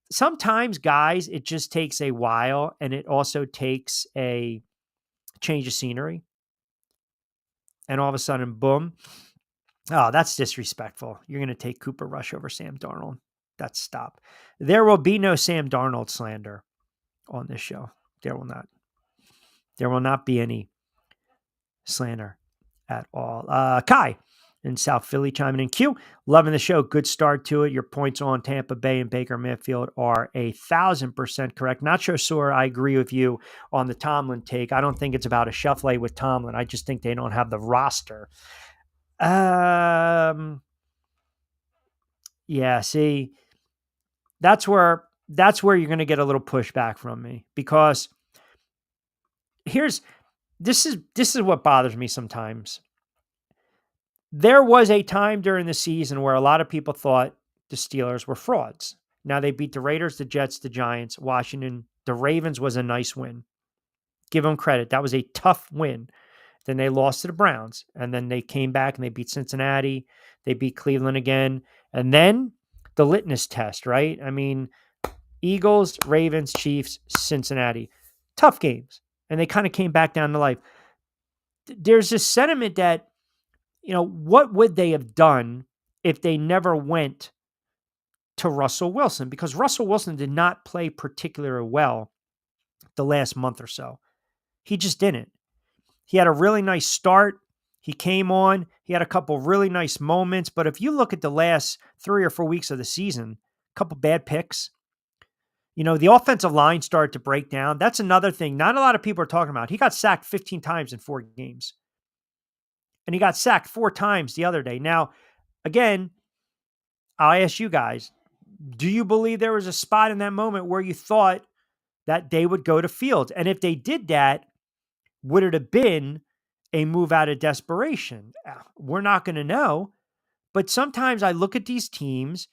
Sometimes, guys, it just takes a while, and it also takes a change of scenery. And all of a sudden, boom. Oh, that's disrespectful. You're going to take Cooper Rush over Sam Darnold. That's stop. There will be no Sam Darnold slander on this show. There will not. There will not be any slander at all. Kai in South Philly chiming in. Q, loving the show. Good start to it. Your points on Tampa Bay and Baker Mayfield are 1,000% correct. Not sure I agree with you on the Tomlin take. I don't think it's about a shuffle with Tomlin. I just think they don't have the roster. Yeah, see, that's where you're going to get a little pushback from me, because this is what bothers me sometimes. There was a time during the season where a lot of people thought the Steelers were frauds. Now they beat the Raiders, the Jets, the Giants, Washington. The Ravens was a nice win. Give them credit. That was a tough win. Then they lost to the Browns, and then they came back and they beat Cincinnati. They beat Cleveland again. And then the litmus test, right? I mean, Eagles, Ravens, Chiefs, Cincinnati. Tough games. And they kind of came back down to life. There's this sentiment that, what would they have done if they never went to Russell Wilson? Because Russell Wilson did not play particularly well the last month or so. He just didn't. He had a really nice start. He came on. He had a couple really nice moments. But if you look at the last 3 or 4 weeks of the season, a couple bad picks. The offensive line started to break down. That's another thing not a lot of people are talking about. He got sacked 15 times in 4 games. And he got sacked 4 times the other day. Now, again, I'll ask you guys, do you believe there was a spot in that moment where you thought that they would go to Fields? And if they did that, would it have been a move out of desperation? We're not going to know. But sometimes I look at these teams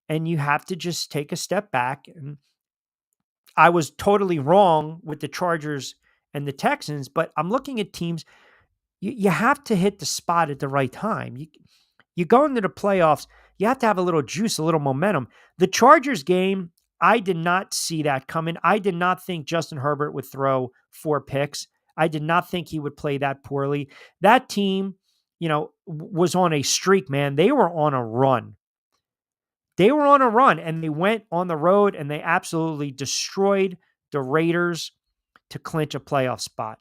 and you have to just take a step back. And I was totally wrong with the Chargers and the Texans, but I'm looking at teams. You have to hit the spot at the right time. You go into the playoffs, you have to have a little juice, a little momentum. The Chargers game, I did not see that coming. I did not think Justin Herbert would throw 4 picks. I did not think he would play that poorly. That team, was on a streak, man. They were on a run. They were on a run, and they went on the road, and they absolutely destroyed the Raiders to clinch a playoff spot.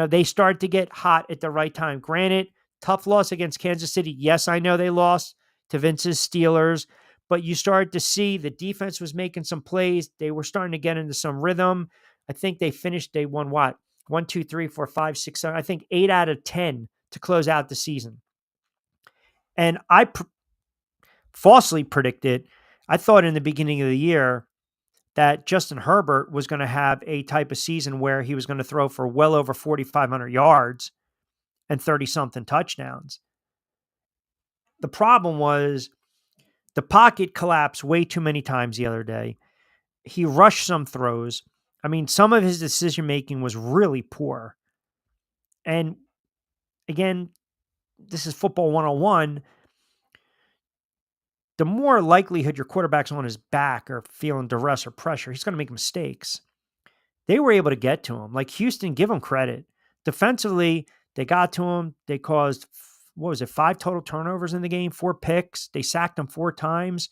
They started to get hot at the right time. Granted, tough loss against Kansas City. Yes, I know they lost to Vince's Steelers, but you started to see the defense was making some plays. They were starting to get into some rhythm. I think they won what? 1, 2, 3, 4, 5, 6, 7. I think 8 out of 10 to close out the season. And I falsely predicted, I thought in the beginning of the year that Justin Herbert was going to have a type of season where he was going to throw for well over 4,500 yards and 30-something touchdowns. The problem was the pocket collapsed way too many times the other day. He rushed some throws. I mean, some of his decision-making was really poor. And again, this is football 101. The more likelihood your quarterback's on his back or feeling duress or pressure, he's going to make mistakes. They were able to get to him. Like Houston, give him credit. Defensively, they got to him. They caused, 5 total turnovers in the game, 4 picks. They sacked him 4 times.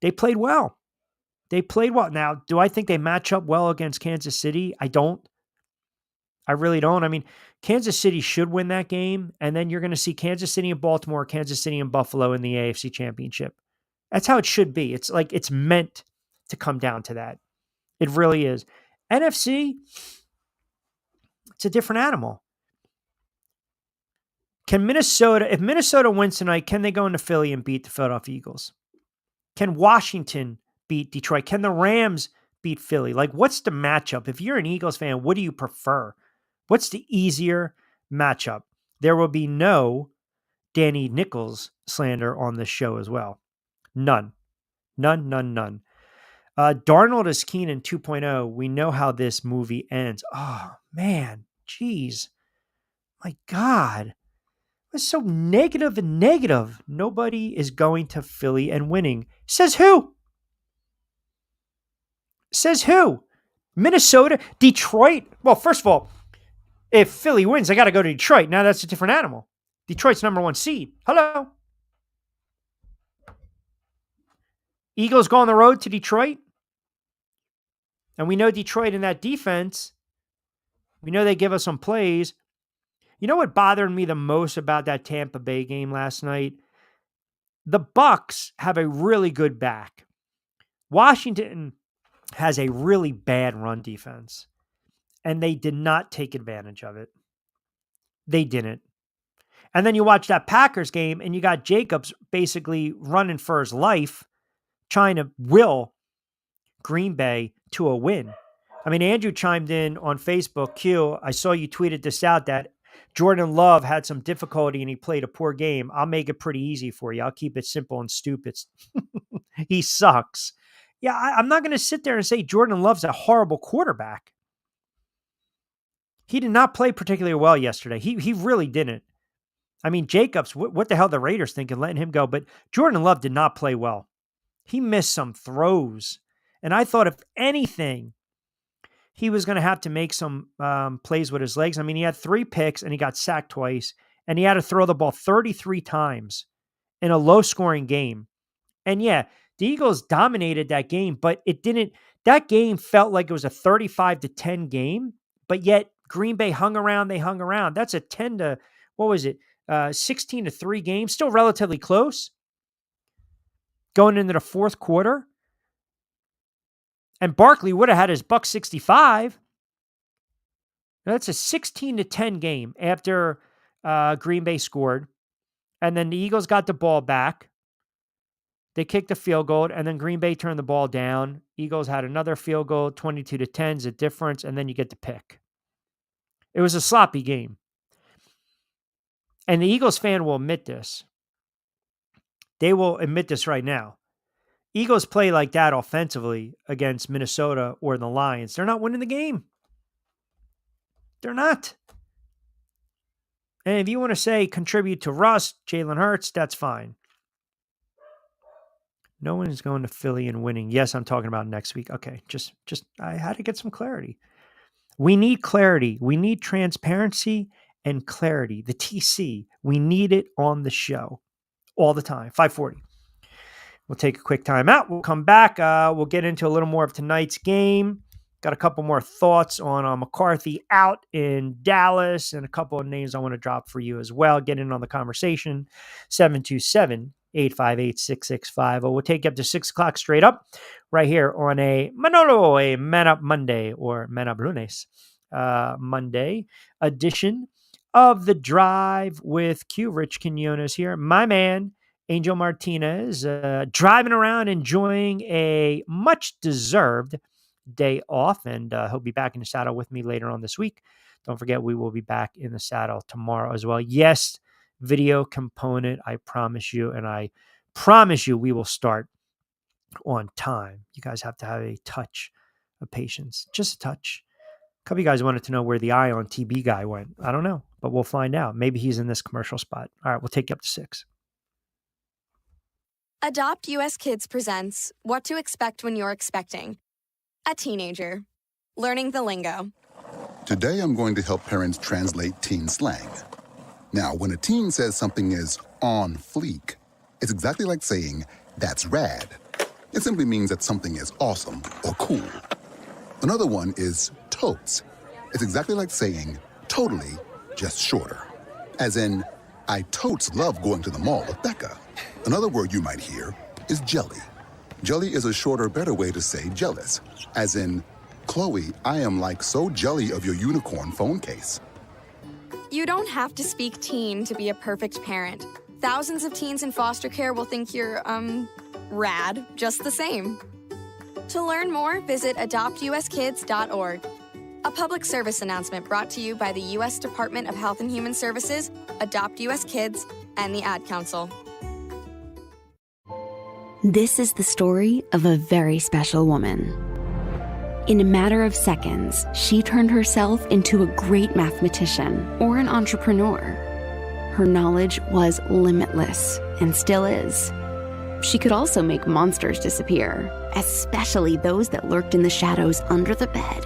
They played well. Now, do I think they match up well against Kansas City? I don't. I really don't. I mean, Kansas City should win that game, and then you're going to see Kansas City and Baltimore, Kansas City and Buffalo in the AFC Championship. That's how it should be. It's like it's meant to come down to that. It really is. NFC, it's a different animal. If Minnesota wins tonight, can they go into Philly and beat the Philadelphia Eagles? Can Washington beat Detroit? Can the Rams beat Philly? Like, what's the matchup? If you're an Eagles fan, what do you prefer? What's the easier matchup? There will be no Danny Nichols slander on this show as well. None. None. Darnold is Keenan 2.0. We know how this movie ends. Oh, man. Jeez. My God. It's so negative and negative. Nobody is going to Philly and winning. Says who? Says who? Minnesota? Detroit? Well, first of all, if Philly wins, I got to go to Detroit. Now that's a different animal. Detroit's number 1 seed. Hello. Eagles go on the road to Detroit. And we know Detroit in that defense. We know they give us some plays. You know what bothered me the most about that Tampa Bay game last night? The Bucs have a really good back. Washington has a really bad run defense. And they did not take advantage of it. They didn't. And then you watch that Packers game and you got Jacobs basically running for his life, trying to will Green Bay to a win. I mean, Andrew chimed in on Facebook. Q, I saw you tweeted this out that Jordan Love had some difficulty and he played a poor game. I'll make it pretty easy for you. I'll keep it simple and stupid. He sucks. Yeah, I'm not going to sit there and say Jordan Love's a horrible quarterback. He did not play particularly well yesterday. He really didn't. I mean, Jacobs, what the hell the Raiders thinking letting him go? But Jordan Love did not play well. He missed some throws. And I thought, if anything, he was going to have to make some plays with his legs. I mean, he had 3 picks and he got sacked twice. And he had to throw the ball 33 times in a low-scoring game. And yeah, the Eagles dominated that game, but it didn't. That game felt like it was a 35-10 game, but yet Green Bay hung around. They hung around. That's a 16-3 game, still relatively close. Going into the fourth quarter. And Barkley would have had his buck 65. That's a 16-10 game after Green Bay scored. And then the Eagles got the ball back. They kicked a field goal, and then Green Bay turned the ball down. Eagles had another field goal, 22-10 is a difference, and then you get the pick. It was a sloppy game. And the Eagles fan will admit this. They will admit this right now. Eagles play like that offensively against Minnesota or the Lions. They're not winning the game. They're not. And if you want to say contribute to Russ, Jalen Hurts, that's fine. No one is going to Philly and winning. Yes, I'm talking about next week. Okay, just I had to get some clarity. We need clarity. We need transparency and clarity. The TC, we need it on the show all the time. 5:40. We'll take a quick time out. We'll come back. We'll get into a little more of tonight's game. Got a couple more thoughts on McCarthy out in Dallas and a couple of names I want to drop for you as well. Get in on the conversation. 727-858-6650. We'll take you up to 6 o'clock straight up right here on a Manolo, a Man Up Monday or Man Up Lunes Monday edition of The Drive with Q. Rich Quinones here. My man, Angel Martinez, driving around enjoying a much-deserved day off, and he'll be back in the saddle with me later on this week. Don't forget, we will be back in the saddle tomorrow as well. Yes, video component, I promise you, and I promise you we will start on time. You guys have to have a touch of patience, just a touch. A couple of you guys wanted to know where the eye on TB guy went. I don't know, but we'll find out. Maybe he's in this commercial spot. All right, we'll take you up to 6. Adopt US Kids presents What to Expect When You're Expecting. A teenager. Learning the lingo. Today I'm going to help parents translate teen slang. Now, when a teen says something is on fleek, it's exactly like saying, that's rad. It simply means that something is awesome or cool. Another one is totes. It's exactly like saying, totally, just shorter. As in, I totes love going to the mall with Becca. Another word you might hear is jelly. Jelly is a shorter, better way to say jealous. As in, Chloe, I am like so jelly of your unicorn phone case. You don't have to speak teen to be a perfect parent. Thousands of teens in foster care will think you're, rad, just the same. To learn more, visit adoptuskids.org. A public service announcement brought to you by the U.S. Department of Health and Human Services, Adopt U.S. Kids, and the Ad Council. This is the story of a very special woman. In a matter of seconds, she turned herself into a great mathematician or an entrepreneur. Her knowledge was limitless and still is. She could also make monsters disappear, especially those that lurked in the shadows under the bed.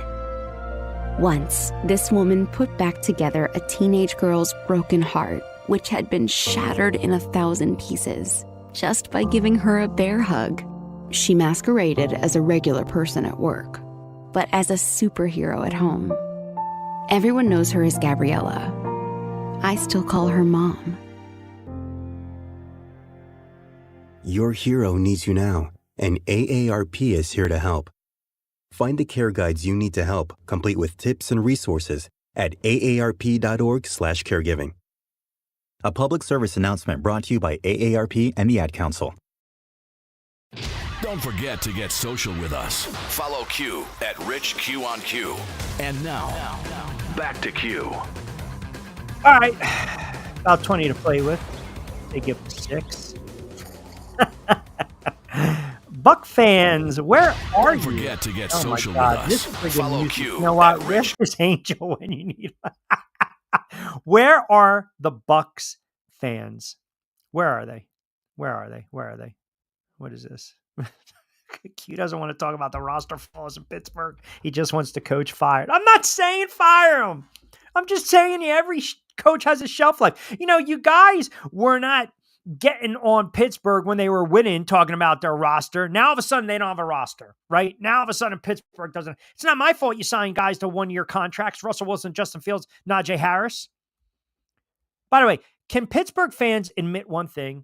Once, this woman put back together a teenage girl's broken heart, which had been shattered in 1,000 pieces, just by giving her a bear hug. She masqueraded as a regular person at work, but as a superhero at home. Everyone knows her as Gabriella. I still call her Mom. Your hero needs you now, and AARP is here to help. Find the care guides you need to help, complete with tips and resources at aarp.org/caregiving. A public service announcement brought to you by AARP and the Ad Council. Don't forget to get social with us. Follow Q at Rich Q on Q. And now, back to Q. All right. About 20 to play with. They give 6. Buck fans, where are you? Don't forget to get oh social my God, with this us. friggin' Follow music. Q. You know what? Where's this angel when you need him? Where are the Bucks fans? Where are they? Where are they? Where are they? What is this? Q doesn't want to talk about the roster flaws in Pittsburgh. He just wants the coach fired. I'm not saying fire him. I'm just saying every coach has a shelf life. You know, you guys were not getting on Pittsburgh when they were winning, talking about their roster. Now all of a sudden they don't have a roster, right? Now all of a sudden Pittsburgh doesn't. It's not my fault you sign guys to 1-year contracts. Russell Wilson, Justin Fields, Najee Harris. By the way, can Pittsburgh fans admit one thing?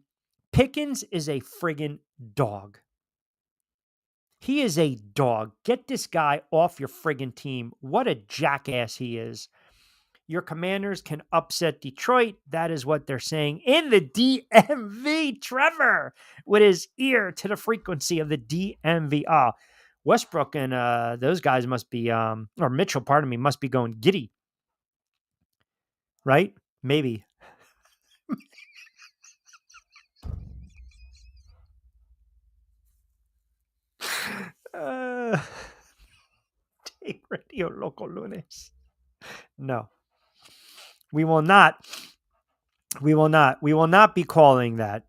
Pickens is a friggin' dog. He is a dog. Get this guy off your friggin' team. What a jackass he is. Your Commanders can upset Detroit. That is what they're saying in the DMV. Trevor, with his ear to the frequency of the DMV. Westbrook and those guys must be, or Mitchell, pardon me, must be going giddy. Right? Maybe. Take Radio Local Lunes. No. We will not. We will not. We will not be calling that.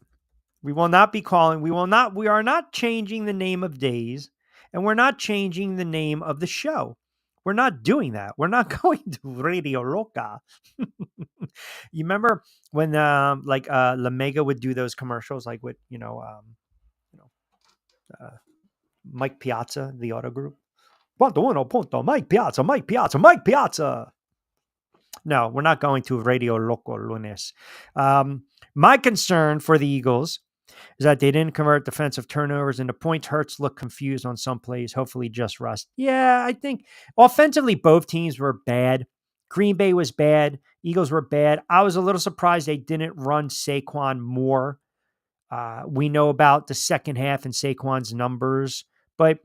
We will not be calling. We will not. We are not changing the name of days, and we're not changing the name of the show. We're not doing that. We're not going to Radio Loca. You remember when La Mega would do those commercials, like with Mike Piazza, the auto group. Punto uno, punto, Mike Piazza, Mike Piazza, Mike Piazza. No, we're not going to Radio Loco Lunes. My concern for the Eagles is that they didn't convert defensive turnovers into points. Hurts looked confused on some plays, hopefully just rust. Yeah, I think offensively both teams were bad. Green Bay was bad. Eagles were bad. I was a little surprised they didn't run Saquon more. We know about the second half and Saquon's numbers, but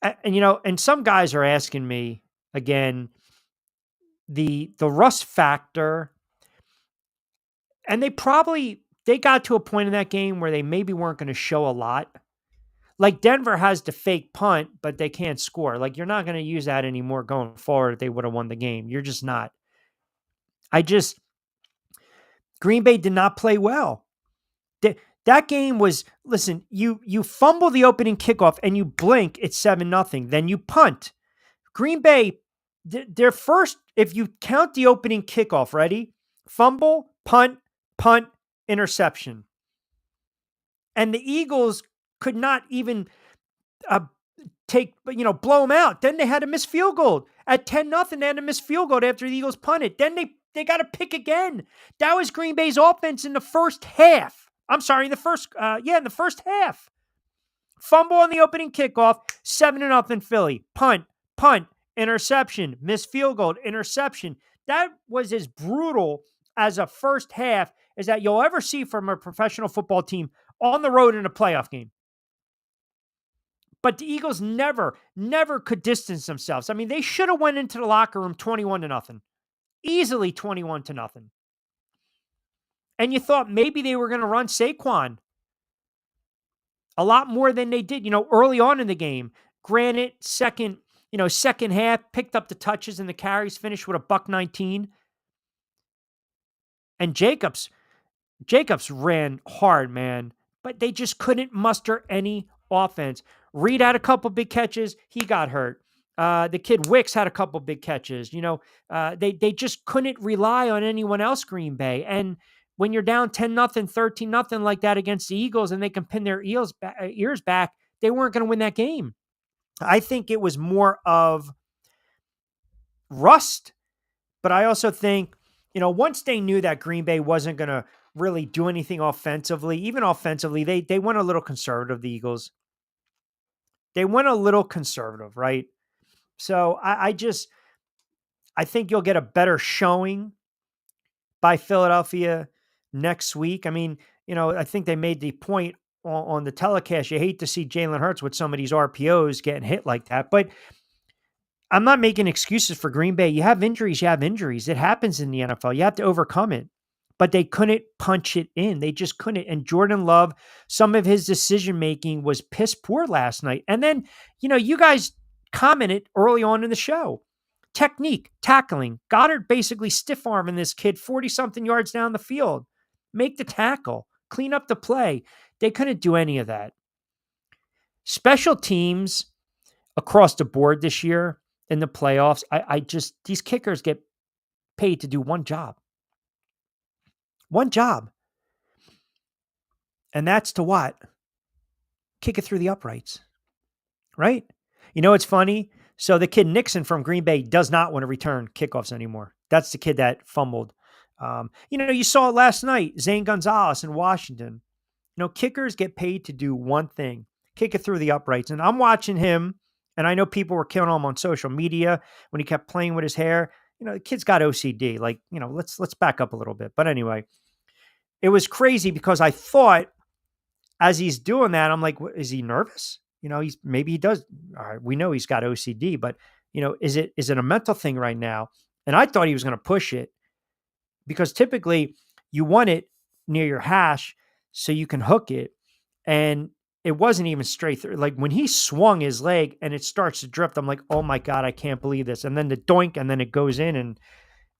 and some guys are asking me again, the rust factor, and they got to a point in that game where they maybe weren't going to show a lot. Like Denver has the fake punt, but they can't score. Like you're not going to use that anymore going forward if they would have won the game. You're just not. Green Bay did not play well. That game was, listen, you fumble the opening kickoff and you blink, it's 7-0. Then you punt. Green Bay, their first, if you count the opening kickoff, ready? Fumble, punt, interception. And the Eagles could not even blow them out. Then they had to miss field goal. At 10-0, they had to miss field goal after the Eagles punted. Then they got to pick again. That was Green Bay's offense in the first half. I'm sorry, in the first half. Fumble on the opening kickoff, 7-0 Philly. Punt, interception, missed field goal, interception. That was as brutal as a first half as that you'll ever see from a professional football team on the road in a playoff game. But the Eagles never could distance themselves. I mean, they should have went into the locker room 21-0. Easily 21-0. And you thought maybe they were going to run Saquon a lot more than they did, early on in the game. Granted, second half, picked up the touches and the carries, finished with a $119. And Jacobs ran hard, man, but they just couldn't muster any offense. Reed had a couple big catches. He got hurt. The kid Wicks had a couple big catches. They just couldn't rely on anyone else, Green Bay. And when you're down 10-0, 13-0 like that against the Eagles and they can pin their ears back, they weren't going to win that game. I think it was more of rust, but I also think, once they knew that Green Bay wasn't going to really do anything offensively, even offensively, they went a little conservative, the Eagles. They went a little conservative, right? So I think you'll get a better showing by Philadelphia next week. I mean, I think they made the point on the telecast. You hate to see Jalen Hurts with some of these RPOs getting hit like that, but I'm not making excuses for Green Bay. You have injuries. It happens in the NFL. You have to overcome it. But they couldn't punch it in. They just couldn't. And Jordan Love, some of his decision-making was piss poor last night. And then, you guys commented early on in the show. Technique, tackling. Goddard basically stiff-arming this kid 40-something yards down the field. Make the tackle. Clean up the play. They couldn't do any of that. Special teams across the board this year in the playoffs, these kickers get paid to do one job. One job. And that's to what? Kick it through the uprights. Right? It's funny. So the kid Nixon from Green Bay does not want to return kickoffs anymore. That's the kid that fumbled. You saw it last night. Zane Gonzalez in Washington. Kickers get paid to do one thing. Kick it through the uprights. And I'm watching him. And I know people were killing him on social media when he kept playing with his hair. The kid's got OCD. Like, let's back up a little bit. But anyway, it was crazy because I thought as he's doing that, I'm like, is he nervous? Maybe he does. All right, we know he's got OCD, but is it a mental thing right now? And I thought he was going to push it because typically you want it near your hash so you can hook it. And it wasn't even straight through. Like when he swung his leg and it starts to drift, I'm like, oh my God, I can't believe this. And then the doink, and then it goes in, and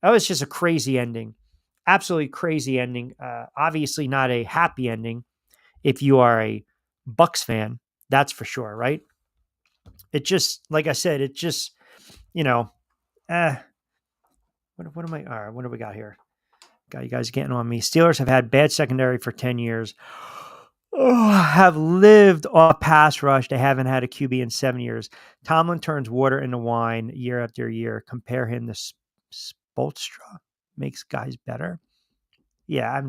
that was just a crazy ending. Absolutely crazy ending. Obviously not a happy ending if you are a Bucs fan, that's for sure, right? It just, like I said, it just, what am I, all right, what do we got here? Got you guys getting on me. Steelers have had bad secondary for 10 years. Have lived off pass rush. They haven't had a QB in 7 years. Tomlin turns water into wine year after year. Compare him to Spoelstra. Makes guys better. Yeah, I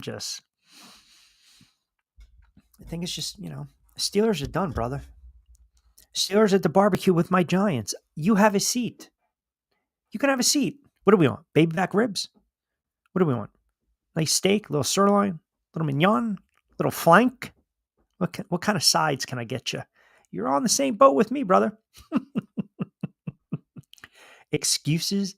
think it's just, Steelers are done, brother. Steelers at the barbecue with my Giants. You have a seat. You can have a seat. What do we want? Baby back ribs? What do we want? Nice steak, little sirloin, little mignon, little flank. What kind of sides can I get you? You're on the same boat with me, brother. Excuses.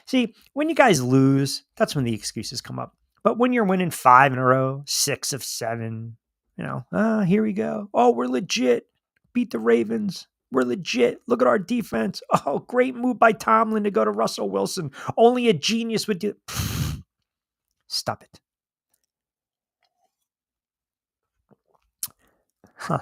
See, when you guys lose, that's when the excuses come up. But when you're winning 5 in a row, 6 of 7, here we go. Oh, we're legit. Beat the Ravens. We're legit. Look at our defense. Oh, great move by Tomlin to go to Russell Wilson. Only a genius would do. Stop it. Huh.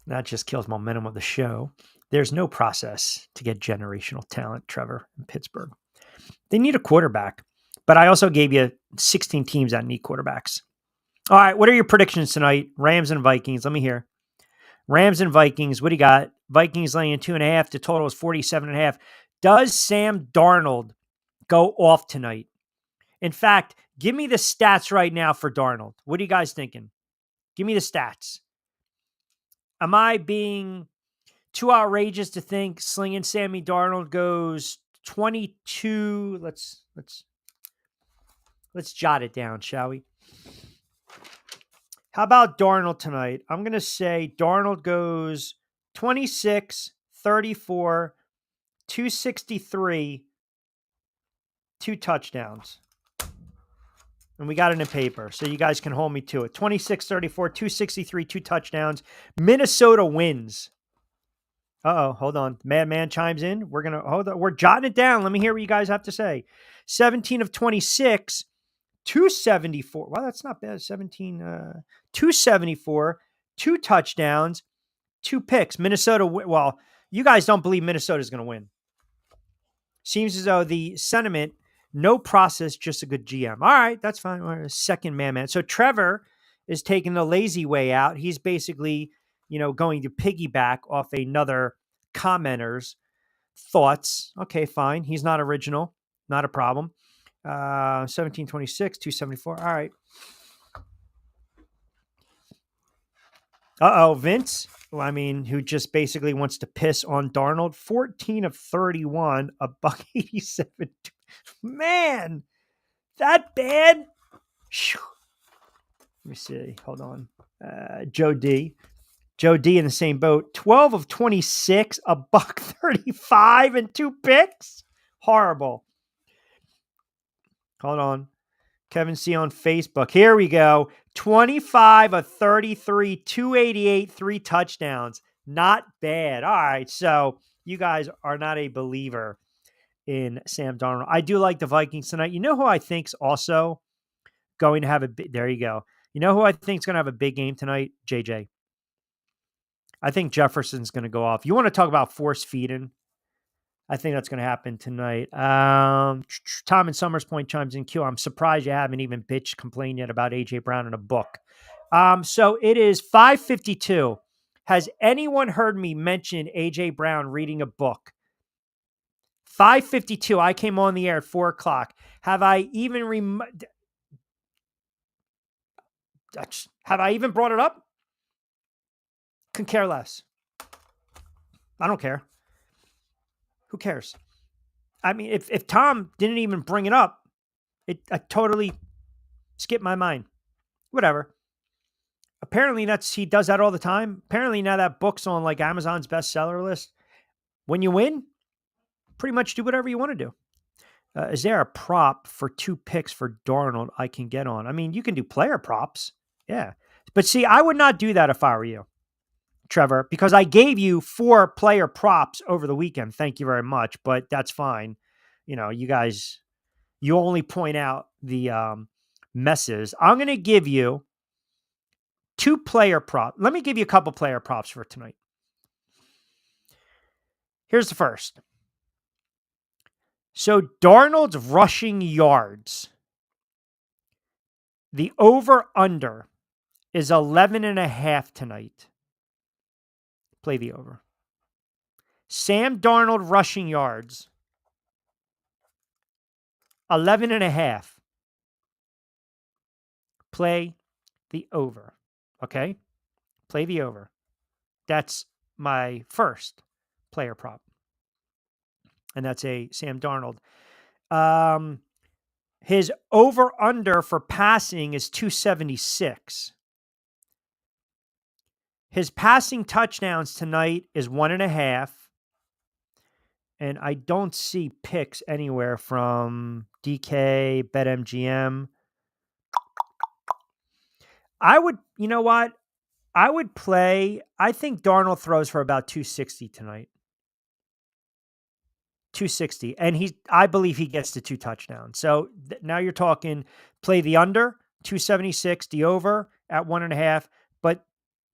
That just kills momentum of the show. There's no process to get generational talent, Trevor, in Pittsburgh. They need a quarterback, but I also gave you 16 teams that need quarterbacks. All right, what are your predictions tonight? Rams and Vikings. Let me hear. Rams and Vikings. What do you got? Vikings laying 2.5. The total is 47.5. Does Sam Darnold go off tonight? In fact, give me the stats right now for Darnold. What are you guys thinking? Give me the stats. Am I being too outrageous to think slinging Sammy Darnold goes 22? Let's jot it down, shall we? How about Darnold tonight? I'm going to say Darnold goes 26, 34, 263, 2 touchdowns. And we got it in paper, so you guys can hold me to it. 26, 34, 263, 2 touchdowns. Minnesota wins. Uh-oh, hold on. Madman chimes in. We're going to hold on. We're jotting it down. Let me hear what you guys have to say. 17 of 26, 274. Well, that's not bad. 274, 2 touchdowns, 2 picks. Minnesota, well, you guys don't believe Minnesota's going to win. Seems as though the sentiment, no process, just a good GM. All right, that's fine. All right, second man. So Trevor is taking the lazy way out. He's basically, going to piggyback off another commenter's thoughts. Okay, fine. He's not original. Not a problem. 1726, 274. All right. Vince. Well, who just basically wants to piss on Darnold. 14 of 31, $1.87. Man, that bad? Let me see. Hold on. Joe D. Joe D in the same boat. 12 of 26, $1.35 and 2 picks. Horrible. Hold on. Kevin C on Facebook. Here we go. 25 of 33, 288, 3 touchdowns. Not bad. All right. So you guys are not a believer in Sam Darnold. I do like the Vikings tonight. You know who I think's also going to have there you go. You know who I think's going to have a big game tonight? JJ. I think Jefferson's going to go off. You want to talk about force feeding? I think that's going to happen tonight. Tom in Summers Point chimes in. Q, I'm surprised you haven't even complained yet about A.J. Brown in a book. So it is 5:52. Has anyone heard me mention A.J. Brown reading a book? 5:52. I came on the air at 4 o'clock. Have I even brought it up? Couldn't care less. I don't care. Who cares? If Tom didn't even bring it up, I totally skipped my mind. Whatever. Apparently he does that all the time. Apparently now that book's on like Amazon's bestseller list. When you win, pretty much do whatever you want to do. Is there a prop for 2 picks for Darnold I can get on? You can do player props. Yeah. But see, I would not do that if I were you, Trevor, because I gave you 4 player props over the weekend. Thank you very much, but that's fine. You guys, you only point out the messes. I'm going to give you 2 player props. Let me give you a couple player props for tonight. Here's the first. So Darnold's rushing yards. The over-under is 11.5 tonight. Play the over. Sam Darnold rushing yards. 11.5. Play the over. Okay? Play the over. That's my first player prop. And that's a Sam Darnold. His over-under for passing is 276. His passing touchdowns tonight is 1.5. And I don't see picks anywhere from DK, BetMGM. You know what? I would play, I think Darnold throws for about 260 tonight. 260. And I believe he gets to 2 touchdowns. So now you're talking play the under, 276, the over at 1.5. But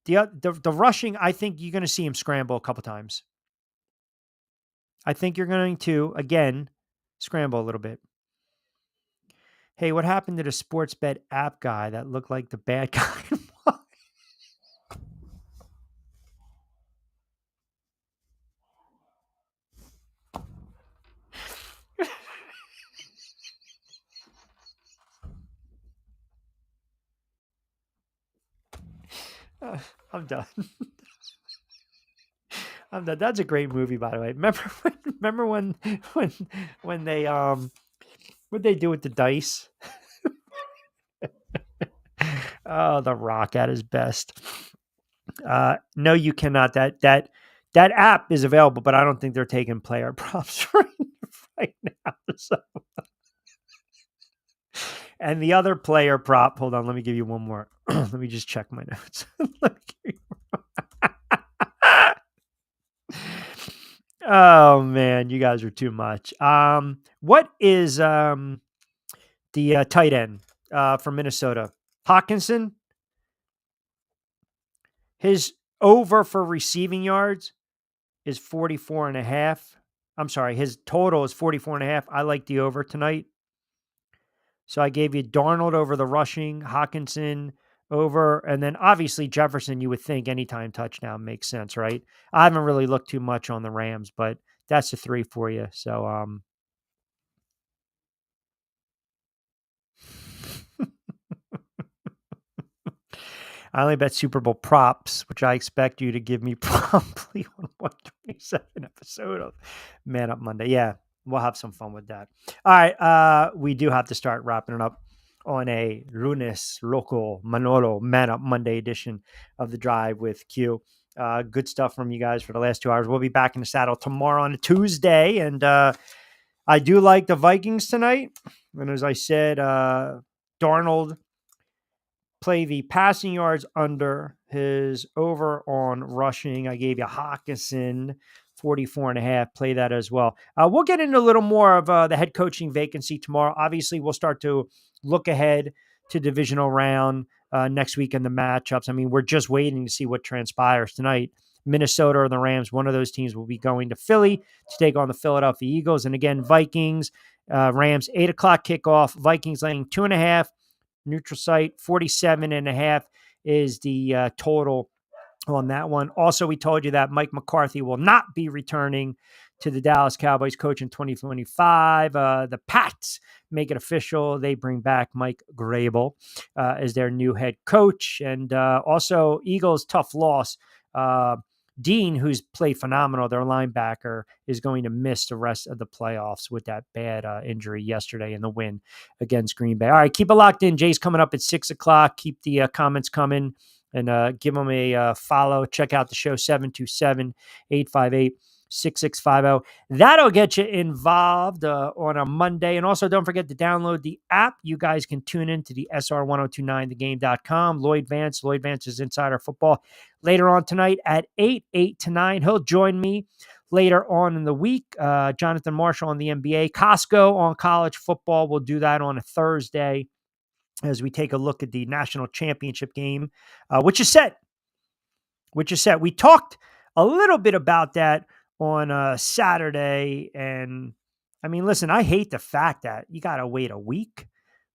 the rushing, I think you're going to see him scramble a couple times. I think you're going to, again, scramble a little bit. Hey, what happened to the sports bet app guy that looked like the bad guy? I'm done. I'm done. That's a great movie, by the way. Remember when they what'd they do with the dice? Oh, The Rock at his best. No, you cannot. That app is available, but I don't think they're taking player props right now. So. And the other player prop, hold on, let me give you one more. Let me just check my notes. Oh man, you guys are too much. What is the tight end from Minnesota? Hawkinson? His over for receiving yards is 44.5. I'm sorry, his total is 44.5. I like the over tonight. So I gave you Darnold over the rushing, Hawkinson over, and then obviously Jefferson, you would think anytime touchdown makes sense, right? I haven't really looked too much on the Rams, but that's a 3 for you. So, I only bet Super Bowl props, which I expect you to give me promptly on 127 episode of Man Up Monday. Yeah, we'll have some fun with that. All right, we do have to start wrapping it up on a Lunes Loco Manolo Man Up Monday edition of The Drive with Q. Good stuff from you guys for the last 2 hours. We'll be back in the saddle tomorrow on a Tuesday, and I do like the Vikings tonight. And as I said, Darnold play the passing yards under, his over on rushing. I gave you Hawkinson 44.5. Play that as well. We'll get into a little more of the head coaching vacancy tomorrow. Obviously, we'll start to look ahead to divisional round next week in the matchups. I mean, we're just waiting to see what transpires tonight. Minnesota or the Rams, one of those teams will be going to Philly to take on the Philadelphia Eagles. And again, Vikings, Rams, 8 o'clock kickoff. Vikings laying 2.5. Neutral site, 47.5 is the total on that one. Also, we told you that Mike McCarthy will not be returning to the Dallas Cowboys coach in 2025. The Pats make it official. They bring back Mike Grable as their new head coach. And also, Eagles, tough loss. Dean, who's played phenomenal, their linebacker, is going to miss the rest of the playoffs with that bad injury yesterday in the win against Green Bay. All right, keep it locked in. Jay's coming up at 6 o'clock. Keep the comments coming and give them a follow. Check out the show, 727-858-6650. That'll get you involved on a Monday. And also, don't forget to download the app. You guys can tune into the SR1029thegame.com. Lloyd Vance's Insider Football later on tonight at 8 to 9. He'll join me later on in the week. Jonathan Marshall on the NBA. Costco on college football. We'll do that on a Thursday as we take a look at the national championship game, which is set. We talked a little bit about that on Saturday. And I mean, listen, I hate the fact that you got to wait a week,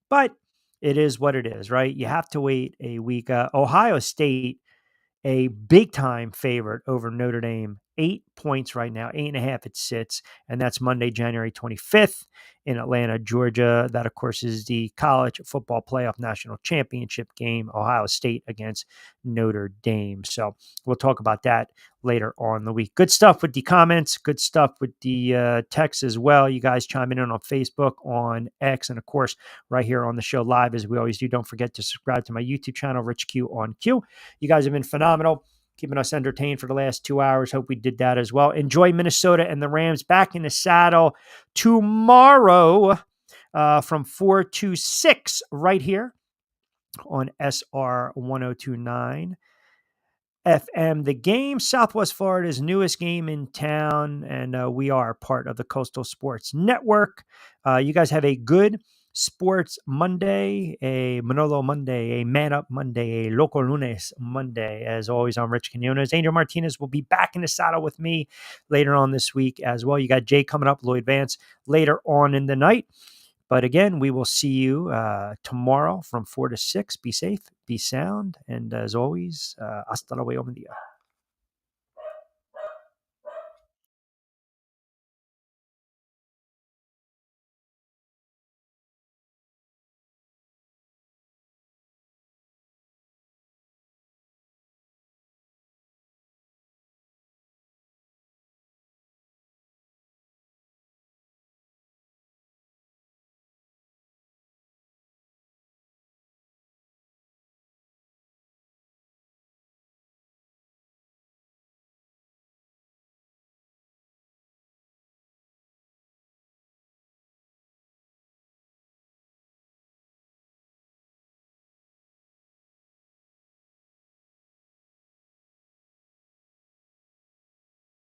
but it is what it is, right? You have to wait a week. Ohio State, a big time favorite over Notre Dame, 8 points right now, 8.5 it sits. And that's Monday, January 25th in Atlanta, Georgia. That, of course, is the college football playoff national championship game, Ohio State against Notre Dame. So we'll talk about that later on in the week. Good stuff with the comments, good stuff with the text as well. You guys chiming in on Facebook, on X, and of course, right here on the show live as we always do. Don't forget to subscribe to my YouTube channel, Rich Q on Q. You guys have been phenomenal, keeping us entertained for the last 2 hours. Hope we did that as well. Enjoy Minnesota and the Rams back in the saddle tomorrow from 4 to 6 right here on SR 1029 FM. The Game, Southwest Florida's newest game in town, and we are part of the Coastal Sports Network. You guys have a good Sports Monday, a Manolo Monday, a Man Up Monday, a Loco Lunes Monday. As always, I'm Rich Quinones. Angel Martinez will be back in the saddle with me later on this week as well. You got Jay coming up, Lloyd Vance later on in the night. But again, we will see you tomorrow from 4 to 6. Be safe, be sound, and as always, hasta luego, buen día.